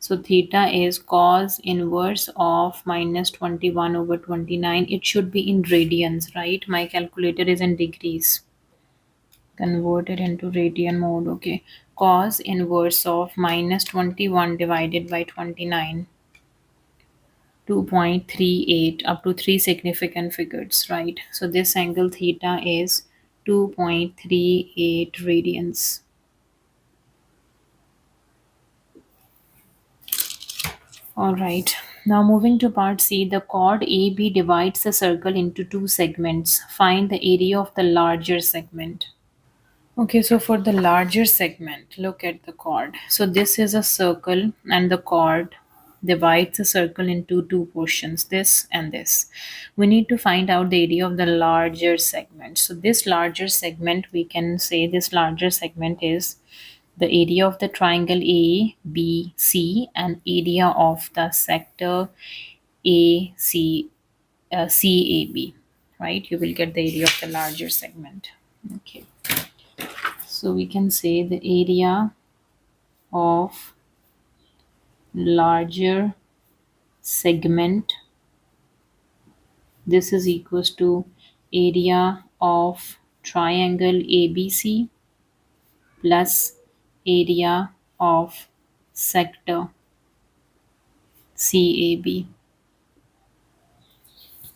So theta is cos inverse of minus 21 over 29. It should be in radians, right? My calculator is in degrees. Convert it into radian mode. Okay. Cos inverse of minus 21 divided by 29. 2.38 up to three significant figures, right? So this angle theta is 2.38 radians. All right. Now moving to part C, the chord AB divides the circle into two segments. Find the area of the larger segment. Okay, so for the larger segment, look at the chord. So this is a circle and the chord divides the circle into two portions, this and this. We need to find out the area of the larger segment. So this larger segment, we can say this larger segment is the area of the triangle A, B, C and area of the sector A, C, CAB, right? You will get the area of the larger segment. Okay. So we can say the area of larger segment, this is equals to area of triangle ABC plus area of sector CAB.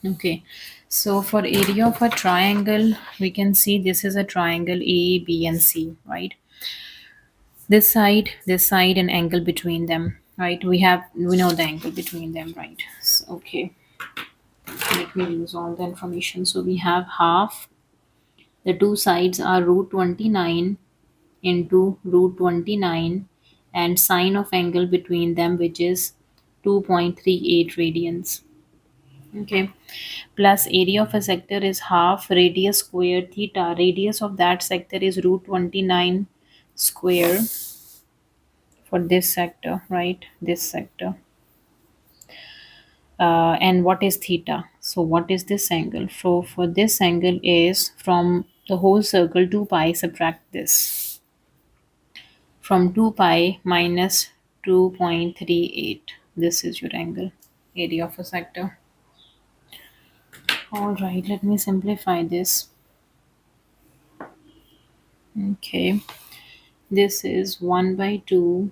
Okay, so for area of a triangle, we can see this is a triangle A, B, and C, right? This side, and angle between them, right? We know the angle between them, right? So, okay, let me use all the information. So we have half. The two sides are root 29 into root 29 and sine of angle between them, which is 2.38 radians. Okay, plus area of a sector is half radius square theta. Radius of that sector is root 29 square for this sector, right? This sector. And what is theta? So what is this angle? So for this angle is from the whole circle 2 pi, subtract this. From 2 pi minus 2.38. This is your angle, area of a sector. All right, let me simplify this. Okay, this is 1 by 2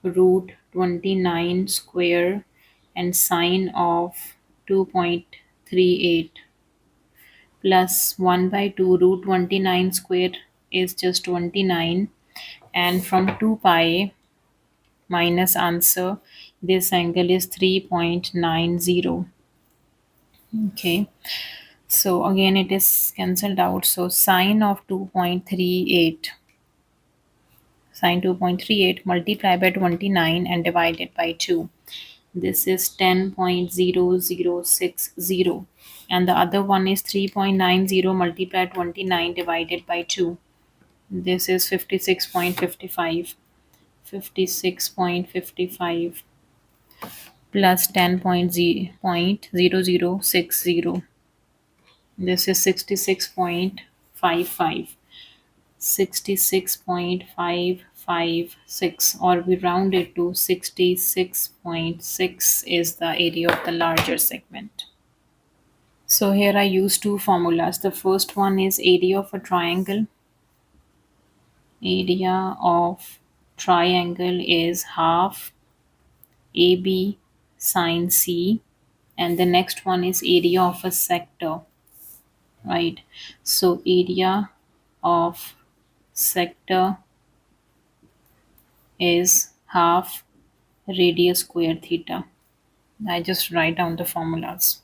root 29 square and sine of 2.38 plus 1 by 2 root 29 square is just 29 and from 2 pi minus answer, this angle is 3.90. Okay, so again it is cancelled out. So sine of 2.38, sine 2.38 multiplied by 29 and divided by 2. This is 10.0060 and the other one is 3.90 multiplied 29 divided by 2. This is 56.55. 56.55 plus 10.0060. This is 66.55. 66.556, or we round it to 66.6 is the area of the larger segment. So here I use two formulas. The first one is area of a triangle. Area of triangle is half AB sine C, and the next one is area of a sector, right? So area of sector is half radius square theta. I just write down the formulas.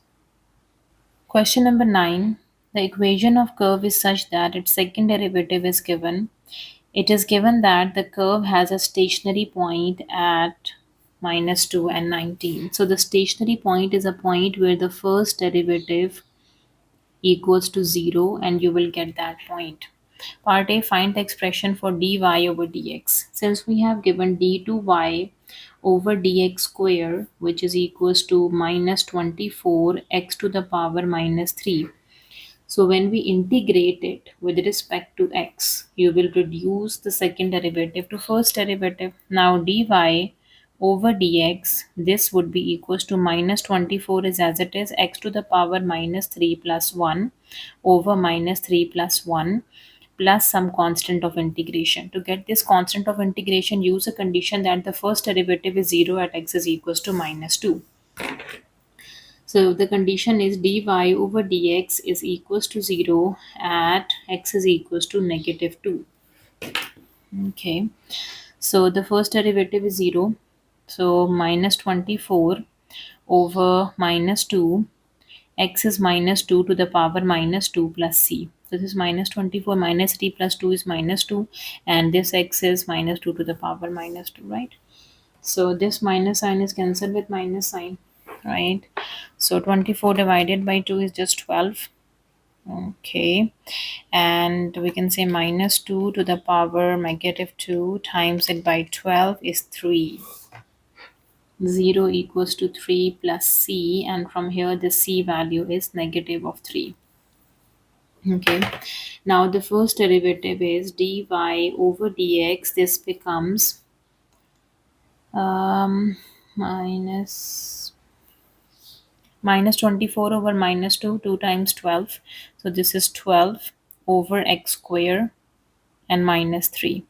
Question number 9. The equation of curve is such that its second derivative is given. It is given that the curve has a stationary point at -2 and 19. So the stationary point is a point where the first derivative equals to 0, and you will get that point. Part A, find the expression for dy over dx. Since we have given d2y over dx square, which is equals to -24 x to the power -3. So when we integrate it with respect to x, you will reduce the second derivative to first derivative. Now dy over dx, this would be equals to -24 is as it is, x to the power -3 plus 1 over -3 plus 1 plus some constant of integration. To get this constant of integration, use a condition that the first derivative is 0 at x is equals to -2. So the condition is dy over dx is equals to 0 at x is equals to -2. Okay. So the first derivative is 0. So -24 over -2. X is -2 to the power -2 plus c. So this is -24 minus 3 plus 2 is -2, and this x is -2 to the power -2, right? So this minus sign is cancelled with minus sign, right? So 24 divided by 2 is just 12. Okay. And we can say -2 to the power -2 times it by 12 is 3. 0 equals to 3 plus c, and from here the c value is negative of 3. Okay. Now the first derivative is dy over dx. This becomes minus minus 24 over -2, 2 times 12. So this is 12 over x square and -3.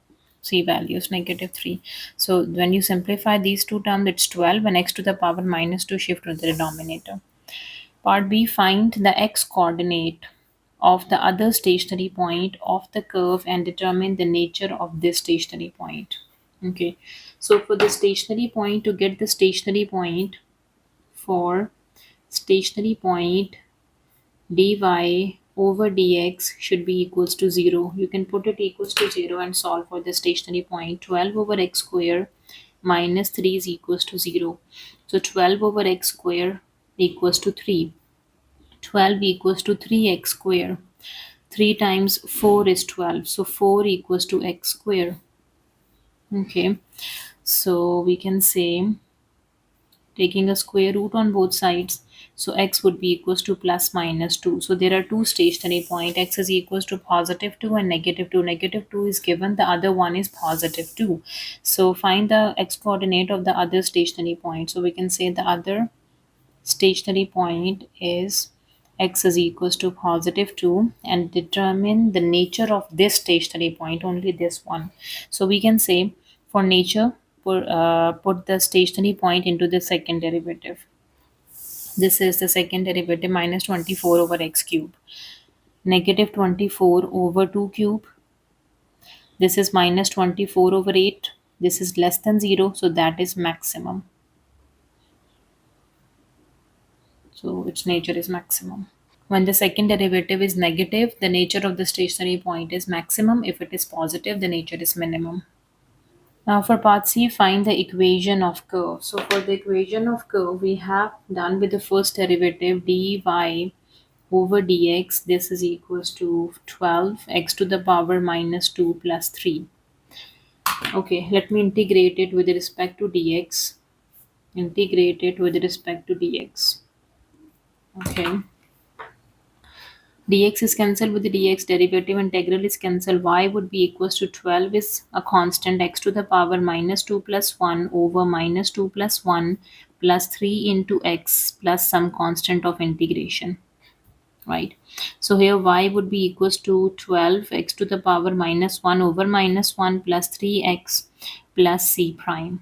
C value is -3. So when you simplify these two terms, it's 12, and x to the power -2 shift to the denominator. Part B, find the x coordinate of the other stationary point of the curve and determine the nature of this stationary point. Okay, so for the stationary point, to get the stationary point, for stationary point, dy over dx should be equals to 0. You can put it equals to 0 and solve for the stationary point. 12 over x square minus 3 is equals to 0. So 12 over x square equals to 3. 12 equals to 3x square. 3 times 4 is 12. So 4 equals to x square. Okay. So we can say, taking a square root on both sides, so x would be equals to plus minus 2. So there are two stationary point. X is equals to +2 and -2. -2 is given, the other one is +2. So find the x coordinate of the other stationary point. So we can say the other stationary point is x is equals to +2, and determine the nature of this stationary point, only this one. So we can say, for nature, put the stationary point into the second derivative. This is the second derivative, -24 over x cube, -24 over 2 cube. This is -24 over 8. This is less than 0, so that is maximum. So its nature is maximum. When the second derivative is negative, the nature of the stationary point is maximum. If it is positive, the nature is minimum. Now for part C, find the equation of curve. So for the equation of curve, we have done with the first derivative, dy over dx. This is equals to 12 x to the power -2 plus 3. Okay, let me integrate it with respect to dx. Integrate it with respect to dx. Okay. Dx is cancelled with the dx, derivative integral is cancelled. Y would be equals to 12 is a constant, x to the power -2 plus 1 over -2 plus 1 plus 3 into x plus some constant of integration. right? So here y would be equals to 12 x to the power minus 1 over minus 1 plus 3x plus c prime.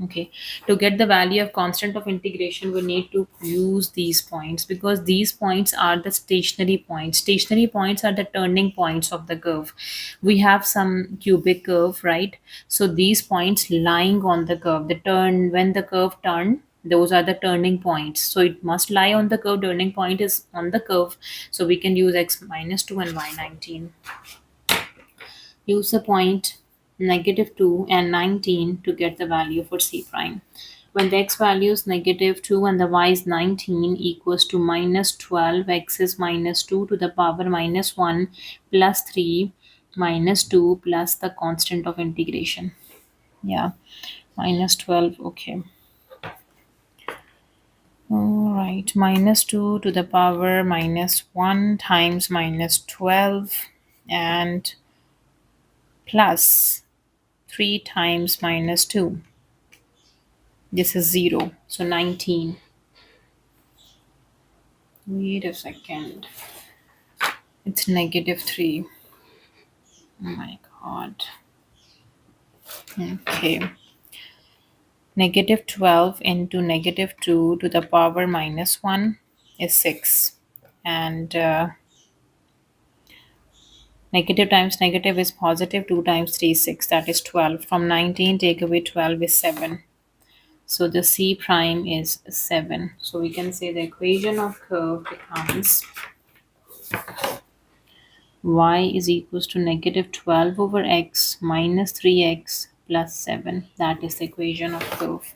Okay, to get the value of constant of integration, we need to use these points because these points are the stationary points. Stationary points are the turning points of the curve. We have some cubic curve, right? So these points lying on the curve, the turn when the curve turn, those are the turning points. So it must lie on the curve. Turning point is on the curve. So we can use x minus 2 and y 19. Use the point negative 2 and 19 to get the value for C prime. When the x value is negative 2 and the y is 19 equals to minus 12, x is minus 2 to the power minus 1 plus 3 minus 2 plus the constant of integration. Yeah, minus 12. Okay. All right, minus 2 to the power minus 1 times minus 12 and plus 3 times minus 2. This is 0. So 19. Wait a second. It's negative 3. Oh my god. Okay. Negative 12 into negative 2 to the power minus 1 is 6. And negative times negative is positive. 2 times 3 is 6. That is 12. From 19, take away 12 is 7. So the C prime is 7. So we can say the equation of curve becomes y is equals to negative 12 over x minus 3x plus 7. That is the equation of curve.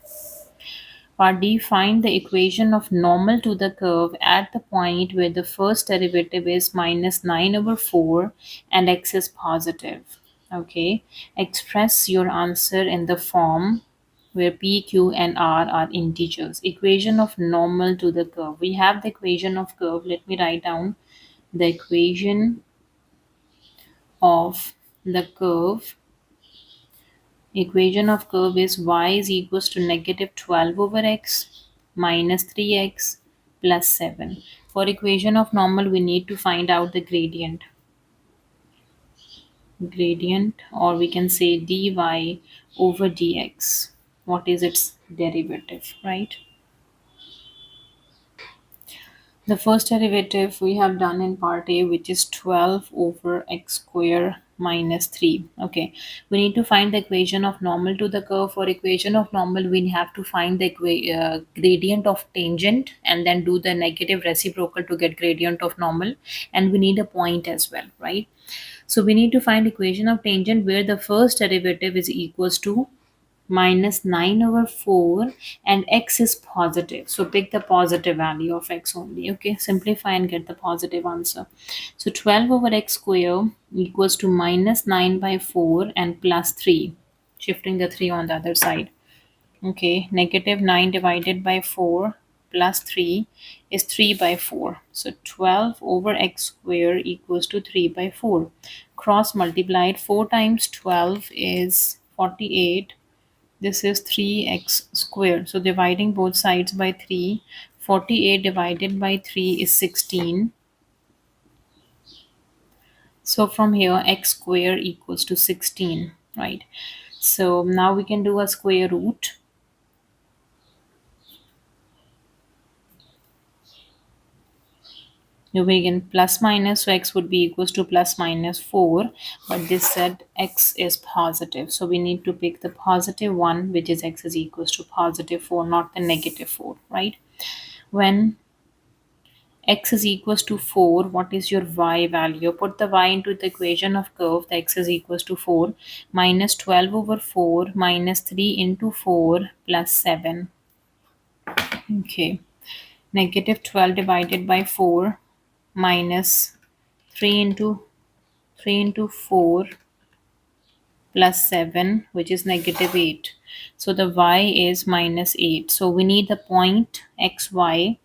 Part D, find the equation of normal to the curve at the point where the first derivative is minus 9 over 4 and x is positive. Okay, express your answer in the form where p, q, and r are integers. Equation of normal to the curve. We have the equation of curve. Let me write down the equation of the curve. Equation of curve is y is equals to negative 12 over x minus 3x plus 7. For equation of normal, we need to find out the gradient. Gradient, or we can say dy over dx. What is its derivative, right? The first derivative we have done in part A, which is 12 over x square minus 3. Okay, we need to find the equation of normal to the curve. For equation of normal, we have to find the gradient of tangent and then do the negative reciprocal to get gradient of normal. And we need a point as well, right? So we need to find equation of tangent where the first derivative is equals to minus 9 over 4 and x is positive, so pick the positive value of x only. Okay, simplify and get the positive answer. So 12 over x square equals to minus 9 by 4 and plus 3, shifting the 3 on the other side. Okay, negative 9 divided by 4 plus 3 is 3 by 4. So 12 over x square equals to 3 by 4. Cross multiplied, 4 times 12 is 48. This is 3x squared. So dividing both sides by 3, 48 divided by 3 is 16. So from here, x squared equals to 16, right? So now we can do a square root. You begin plus minus, so x would be equals to plus minus 4. But this said x is positive. So we need to pick the positive one, which is x is equals to positive 4, not the negative 4, right? When x is equals to 4, what is your y value? Put the y into the equation of curve. The x is equals to 4 minus 12 over 4 minus 3 into 4 plus 7. Okay, negative 12 divided by 4 minus 3 into 4 plus 7, which is negative 8. So the y is minus 8. So we need the point xy,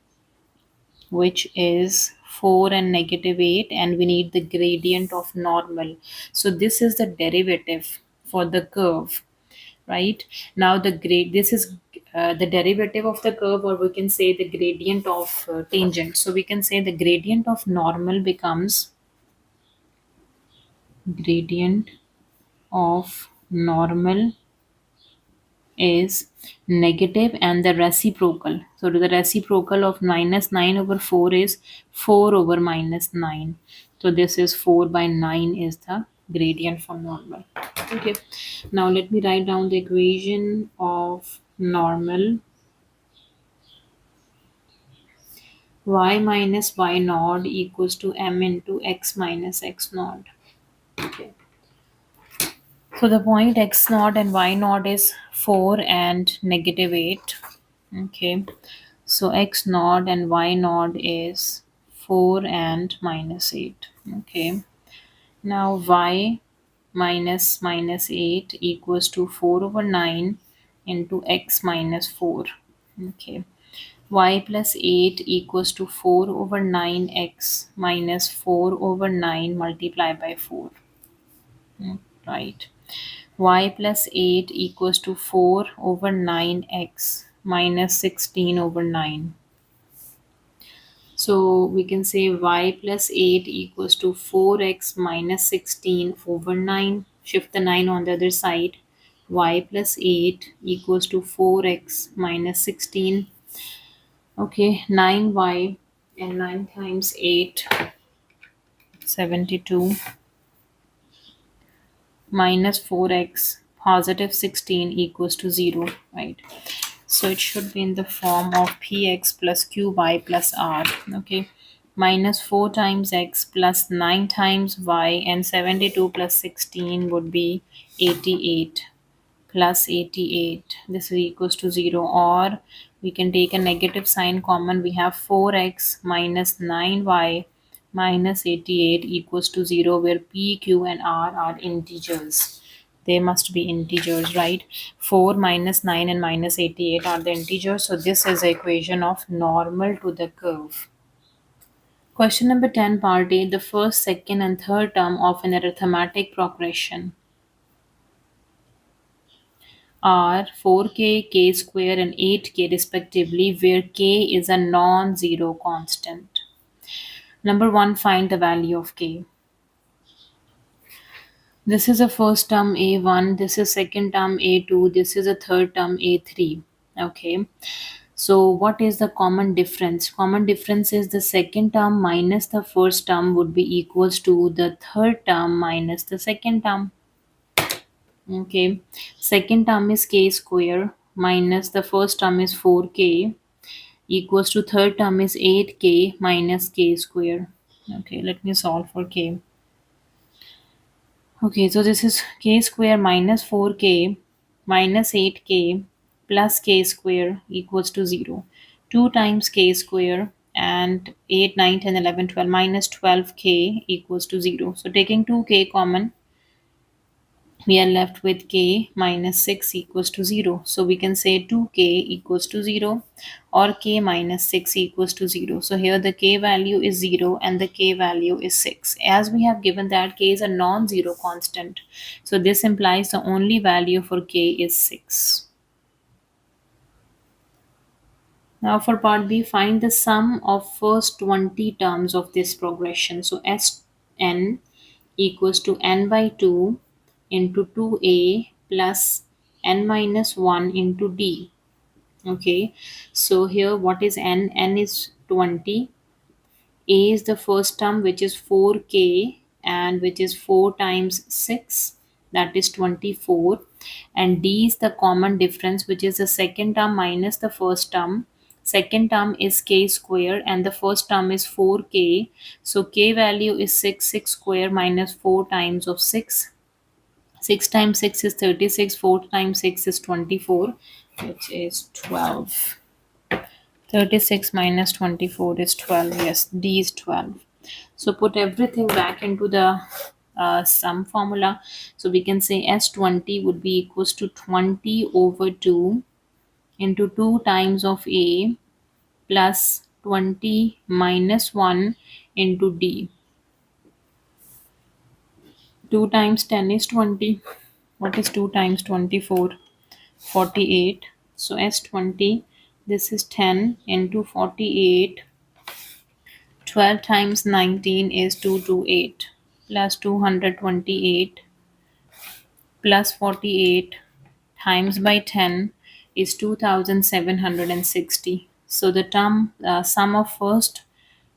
which is 4 and negative 8, and we need the gradient of normal. So this is the derivative for the curve, right? Now the grade, this is the derivative of the curve, or we can say the gradient of tangent. So we can say the gradient of normal becomes gradient of normal is negative, and the reciprocal. So the reciprocal of minus 9 over 4 is 4 over minus 9. So this is 4 by 9 is the gradient for normal. Okay. Now let me write down the equation of normal. Y minus y naught equals to m into x minus x naught. Okay. So the point x naught and y naught is 4 and negative 8. Okay. So x naught and y naught is 4 and minus 8. Okay. Now y minus 8 equals to 4 over 9 into x minus 4. Okay. Y plus 8 equals to 4 over 9x minus 4 over 9 multiplied by 4. Right. Y plus 8 equals to 4 over 9x minus 16 over 9. So we can say y plus 8 equals to 4x minus 16 over 9. Shift the 9 on the other side. Y plus 8 equals to 4x minus 16. Okay, 9y and 9 times 8, 72, minus 4x positive 16 equals to 0, right? So it should be in the form of px plus qy plus r. Okay, minus 4 times x plus 9 times y, and 72 plus 16 would be 88 plus 88. This is equals to 0, or we can take a negative sign common. We have 4x minus 9y minus 88 equals to 0, where p, q and r are integers. They must be integers, right? 4 minus 9 and minus 88 are the integers. So this is the equation of normal to the curve. Question number 10, part A. The first, second and third term of an arithmetic progression are 4k, k square and 8k respectively, where k is a non-zero constant. Number 1, find the value of k. This is a first term a1, this is second term a2, this is a third term a3. Okay. So what is the common difference? Common difference is the second term minus the first term would be equals to the third term minus the second term. Okay. Second term is k square minus the first term is 4k equals to third term is 8k minus k square. Okay, let me solve for k. Okay, so this is k square minus 4k minus 8k plus k square equals to 0. 2 times k square and 8, 9, 10, 11, 12 minus 12k equals to 0. So taking 2k common, we are left with k minus 6 equals to 0. So we can say 2k equals to 0 or k minus 6 equals to 0. So here the k value is 0 and the k value is 6. As we have given that k is a non-zero constant. So this implies the only value for k is 6. Now for part B, find the sum of first 20 terms of this progression. So Sn equals to n by 2 into 2a plus n minus 1 into d. Okay, so here what is n? N is 20. A is the first term, which is 4k, and which is 4 times 6, that is 24. And d is the common difference, which is the second term minus the first term. Second term is k square and the first term is 4k. So k value is 6. 6 square minus 4 times of 6. 6 times 6 is 36. 4 times 6 is 24, which is 12. 36 minus 24 is 12. Yes, D is 12. So put everything back into the sum formula. So we can say S20 would be equals to 20 over 2 into 2 times of A plus 20 minus 1 into D. 2 times 10 is 20. What is 2 times 24? 48. So S20, this is 10 into 48. 12 times 19 is 228 plus 228 plus 48 times by 10 is 2760. So the sum of first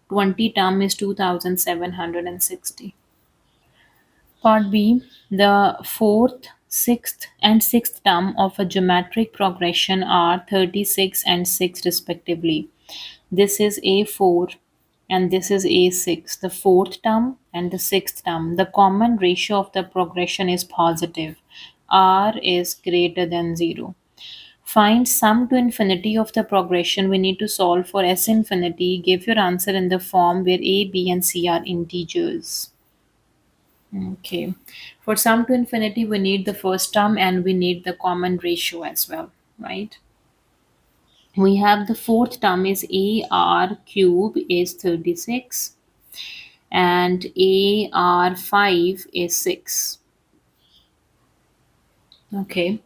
20 term is 2760. Part B, the fourth, sixth, and sixth term of a geometric progression are 36 and 6 respectively. This is A4 and this is A6, the fourth term and the sixth term. The common ratio of the progression is positive. R is greater than 0. Find sum to infinity of the progression. We need to solve for S infinity. Give your answer in the form where A, B, and C are integers. Okay. For sum to infinity, we need the first term and we need the common ratio as well, right? We have the fourth term is AR cube is 36 and AR5 is 6. Okay.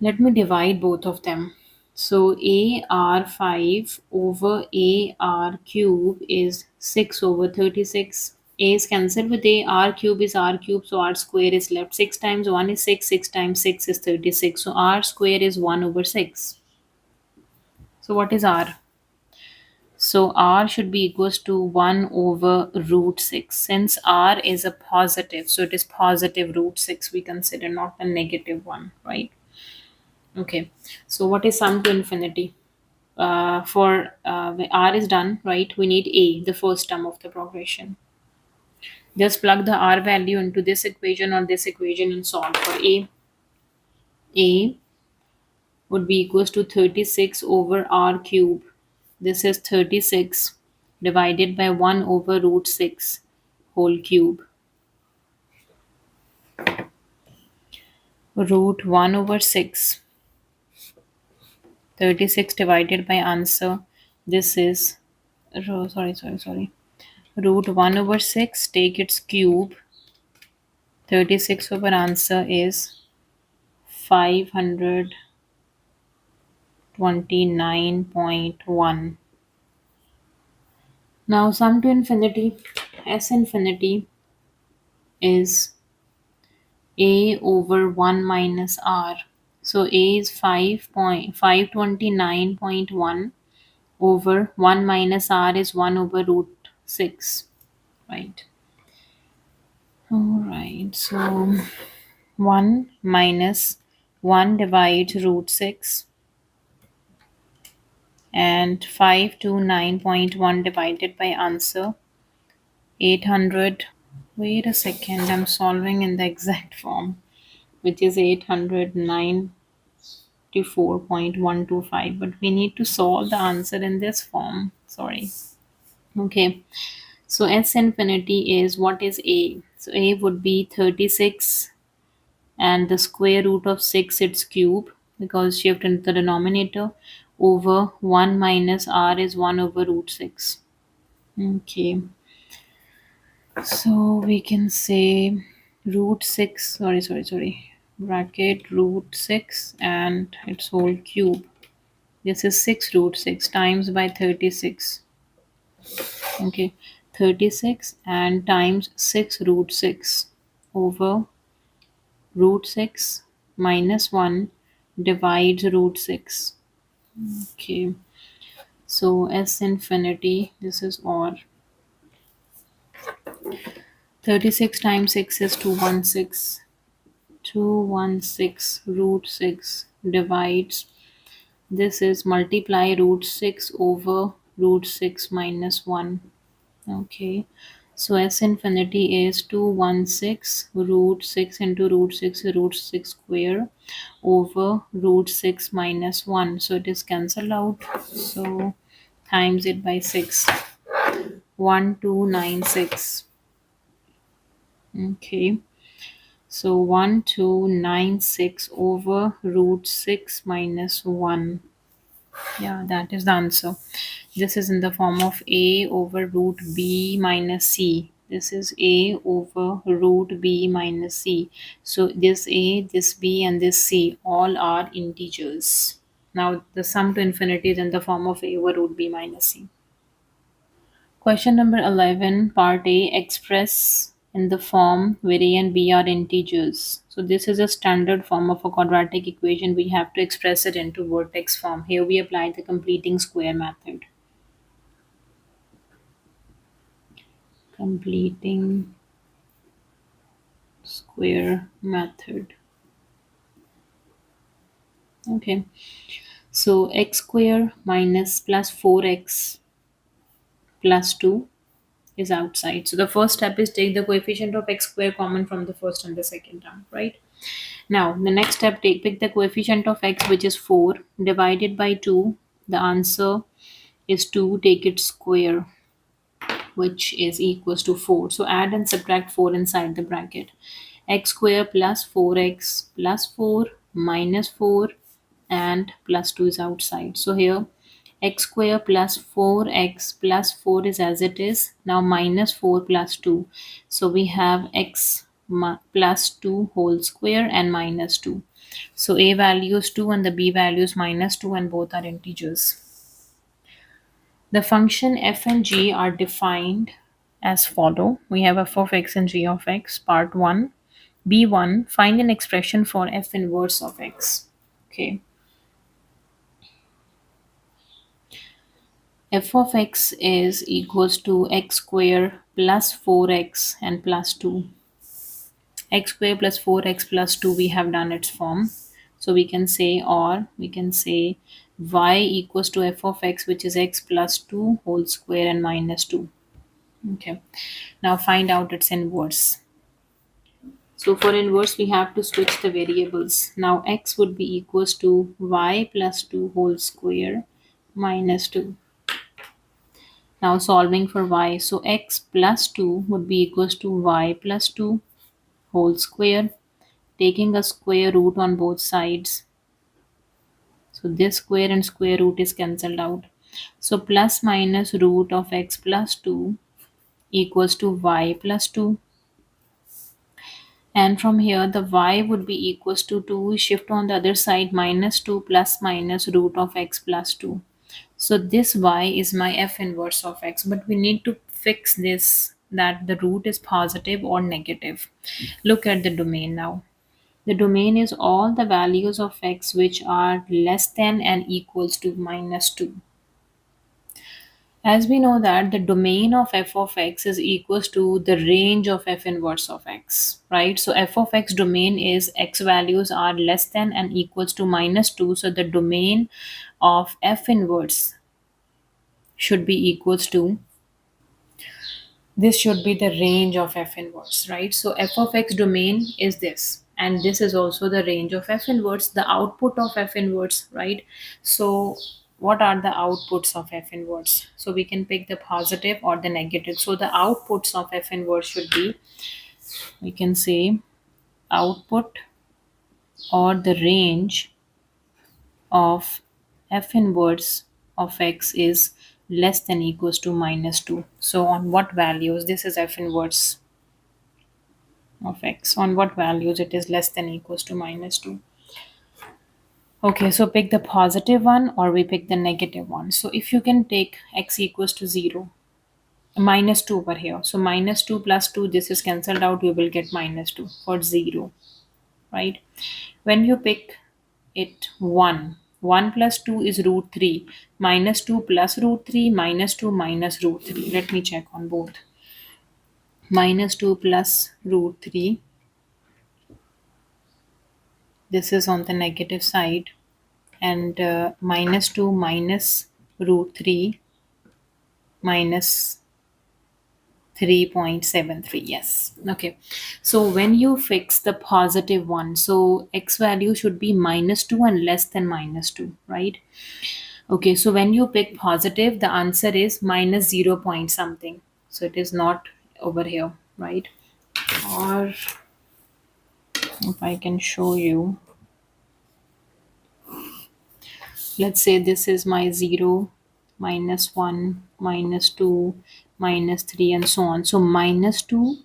Let me divide both of them. So AR5 over AR cube is 6 over 36. A is cancelled with A. R cube is R cube, so R square is left. 6 times 1 is 6. 6 times 6 is 36. So R square is 1 over 6. So what is R? So R should be equals to 1 over root 6. Since R is a positive, so it is positive root 6 we consider, not a negative one, right? Okay. So what is sum to infinity? For when R is done, right? We need A, the first term of the progression. Just plug the R value into this equation or this equation and solve for A. A would be equals to 36 over R cube. This is 36 divided by 1 over root 6 whole cube. Root 1 over 6. 36 divided by answer. This is, sorry. Root 1 over 6, take its cube. 36 over answer is 529.1. Now sum to infinity, S infinity is A over 1 minus R. So A is 5.529.1 over 1 minus R is 1 over root 6, right? All right, so 1 minus 1 divides root 6 and 529.1 divided by answer 800. Wait a second, I'm solving in the exact form, which is 894.125, but we need to solve the answer in this form. Sorry. Okay, so S infinity is, what is A? So A would be 36 and the square root of 6 its cube, because shift into the denominator, over 1 minus R is 1 over root 6. Okay, so we can say root 6, sorry, bracket root 6 and its whole cube. This is 6 root 6 times by 36. Okay, 36 and times 6 root 6 over root 6 minus 1 divides root 6. Okay, so S infinity, this is or 36 times 6 is 216. 216 root 6 divides, this is multiply root 6 over root 6 minus 1. Okay, so S infinity is 216 root 6 into root 6 root 6 square over root 6 minus 1. So it is cancelled out. So times it by 6. 1296. Okay, so 1296 over root 6 minus 1. Yeah, that is the answer. This is in the form of A over root B minus C. This is a over root b minus c. So this a, this b, and this c all are integers. Now the sum to infinity is in the form of a over root b minus c. Question number 11, part A, express in the form where a and b are integers. So this is a standard form of a quadratic equation. We have to express it into vertex form. Here we apply the completing square method. Completing square method. Okay. So x square minus plus 4x plus 2 is outside. So the first step is take the coefficient of x square common from the first and the second term, right? Now, the next step, pick the coefficient of x, which is 4, divided by 2. The answer is 2, take its square, which is equals to 4. So add and subtract 4 inside the bracket. X square plus 4x plus 4 minus 4 and plus 2 is outside. So here x square plus 4x plus 4 is as it is. Now minus 4 plus 2. So we have x plus 2 whole square and minus 2. So a value is 2 and the b value is minus 2 and both are integers. The function f and g are defined as follow. We have f of x and g of x. Part 1. B1, find an expression for f inverse of x. Okay. F of x is equals to x square plus 4x and plus 2. X square plus 4x plus 2, we have done its form. So we can say, or we can say y equals to f of x, which is x plus 2 whole square and minus 2. Okay. Now find out its inverse. So for inverse, we have to switch the variables. Now x would be equals to y plus 2 whole square minus 2. Now solving for y. So x plus 2 would be equals to y plus 2 whole square. Taking a square root on both sides. So this square and square root is cancelled out. So plus minus root of x plus 2 equals to y plus 2. And from here the y would be equals to 2, shift on the other side, minus 2 plus minus root of x plus 2. So this y is my f inverse of x, but we need to fix this that the root is positive or negative. Look at the domain now. The domain is all the values of x which are less than and equals to minus 2. As we know that the domain of f of x is equals to the range of f inverse of x, right? So f of x domain is x values are less than and equals to minus 2. So the domain of f inverse should be equals to, this should be the range of f inverse, right? So f of x domain is this, and this is also the range of f inverse, the output of f inverse, right? So what are the outputs of f inverse? So we can pick the positive or the negative. So the outputs of f inverse should be, we can say output or the range of f inverse of x is less than equals to minus 2. So on what values this is f inverse of x, on what values it is less than equals to minus 2. Okay, so pick the positive one or we pick the negative one. So if you can take x equals to 0, minus 2 over here. So minus 2 plus 2, this is cancelled out, we will get minus 2 for 0, right? When you pick it 1, 1 plus 2 is root 3, minus 2 plus root 3, minus 2 minus root 3. Let me check on both. Minus 2 plus root 3, this is on the negative side, and minus 2 minus root 3 minus 3.73. Yes. Okay. So when you fix the positive one, so x value should be minus 2 and less than minus 2, right? Okay. So when you pick positive, the answer is minus 0 point something. So it is not over here, right? Or if I can show you, let's say this is my 0, minus 1, minus 2, minus 3, and so on. So minus 2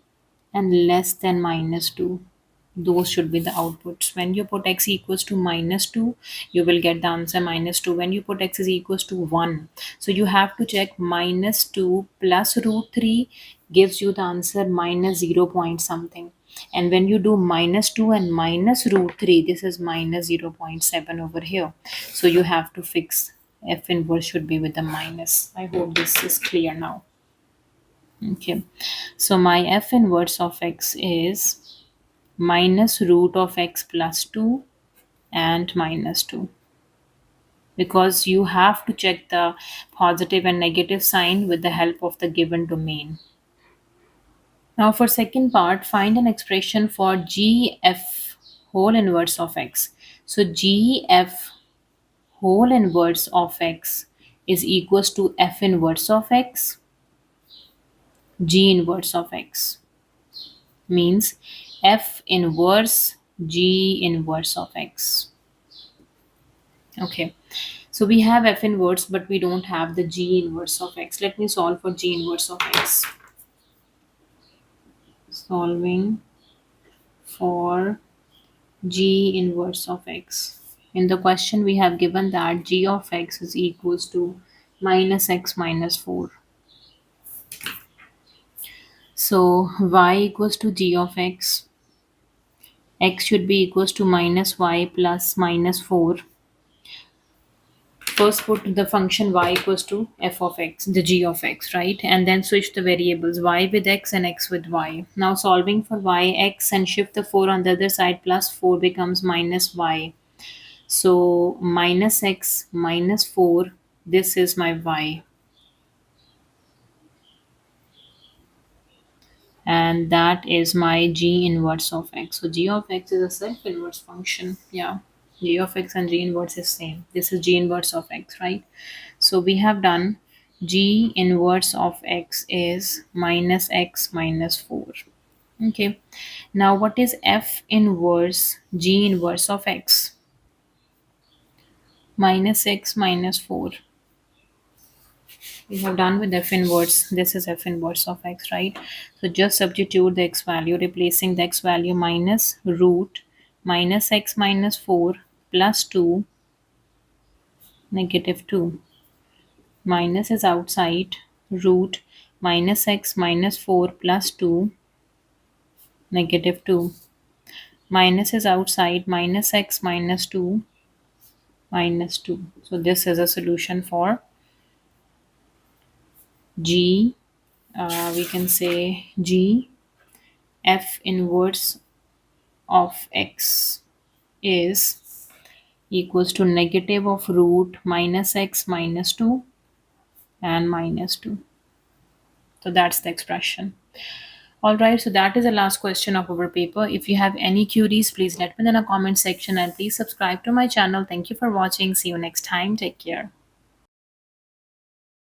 and less than minus 2, those should be the outputs. When you put x equals to minus 2, you will get the answer minus 2. When you put x is equals to 1, so you have to check minus 2 plus root 3 gives you the answer minus 0 point something. And when you do minus 2 and minus root 3, this is minus 0.7 over here. So you have to fix f inverse should be with the minus. I hope this is clear now. Okay, so my f inverse of x is minus root of x plus 2 and minus 2, because you have to check the positive and negative sign with the help of the given domain. Now for second part, find an expression for gf whole inverse of x. So gf whole inverse of x is equals to f inverse of x, g inverse of x, means f inverse g inverse of x. Okay, so we have f inverse, but we don't have the g inverse of x. Let me solve for g inverse of x. Solving for g inverse of x. In the question, we have given that g of x is equals to minus x minus 4. So y equals to g of x should be equals to minus y plus minus 4. First put the function y equals to f of x, the g of x, right? And then switch the variables y with x and x with y. Now solving for y, x, and shift the 4 on the other side, plus 4 becomes minus y. So minus x minus 4, this is my y. And that is my g inverse of x. So g of x is a self-inverse function. Yeah, g of x and g inverse is same. This is g inverse of x, right? So we have done g inverse of x is minus x minus 4. Okay, now what is f inverse g inverse of x? Minus x minus 4. We have done with f inverse. This is f inverse of x, right? So just substitute the x value, replacing the x value minus root minus x minus 4 plus 2 negative 2. Minus is outside, root minus x minus 4 plus 2 negative 2. Minus is outside, minus x minus 2 minus 2. So this is a solution for g. We can say g f inverse of x is equals to negative of root minus x minus 2 and minus 2. So that's the expression. All right, so that is the last question of our paper. If you have any queries, please let me know in the comment section, and please subscribe to my channel. Thank you for watching. See you next time. Take care.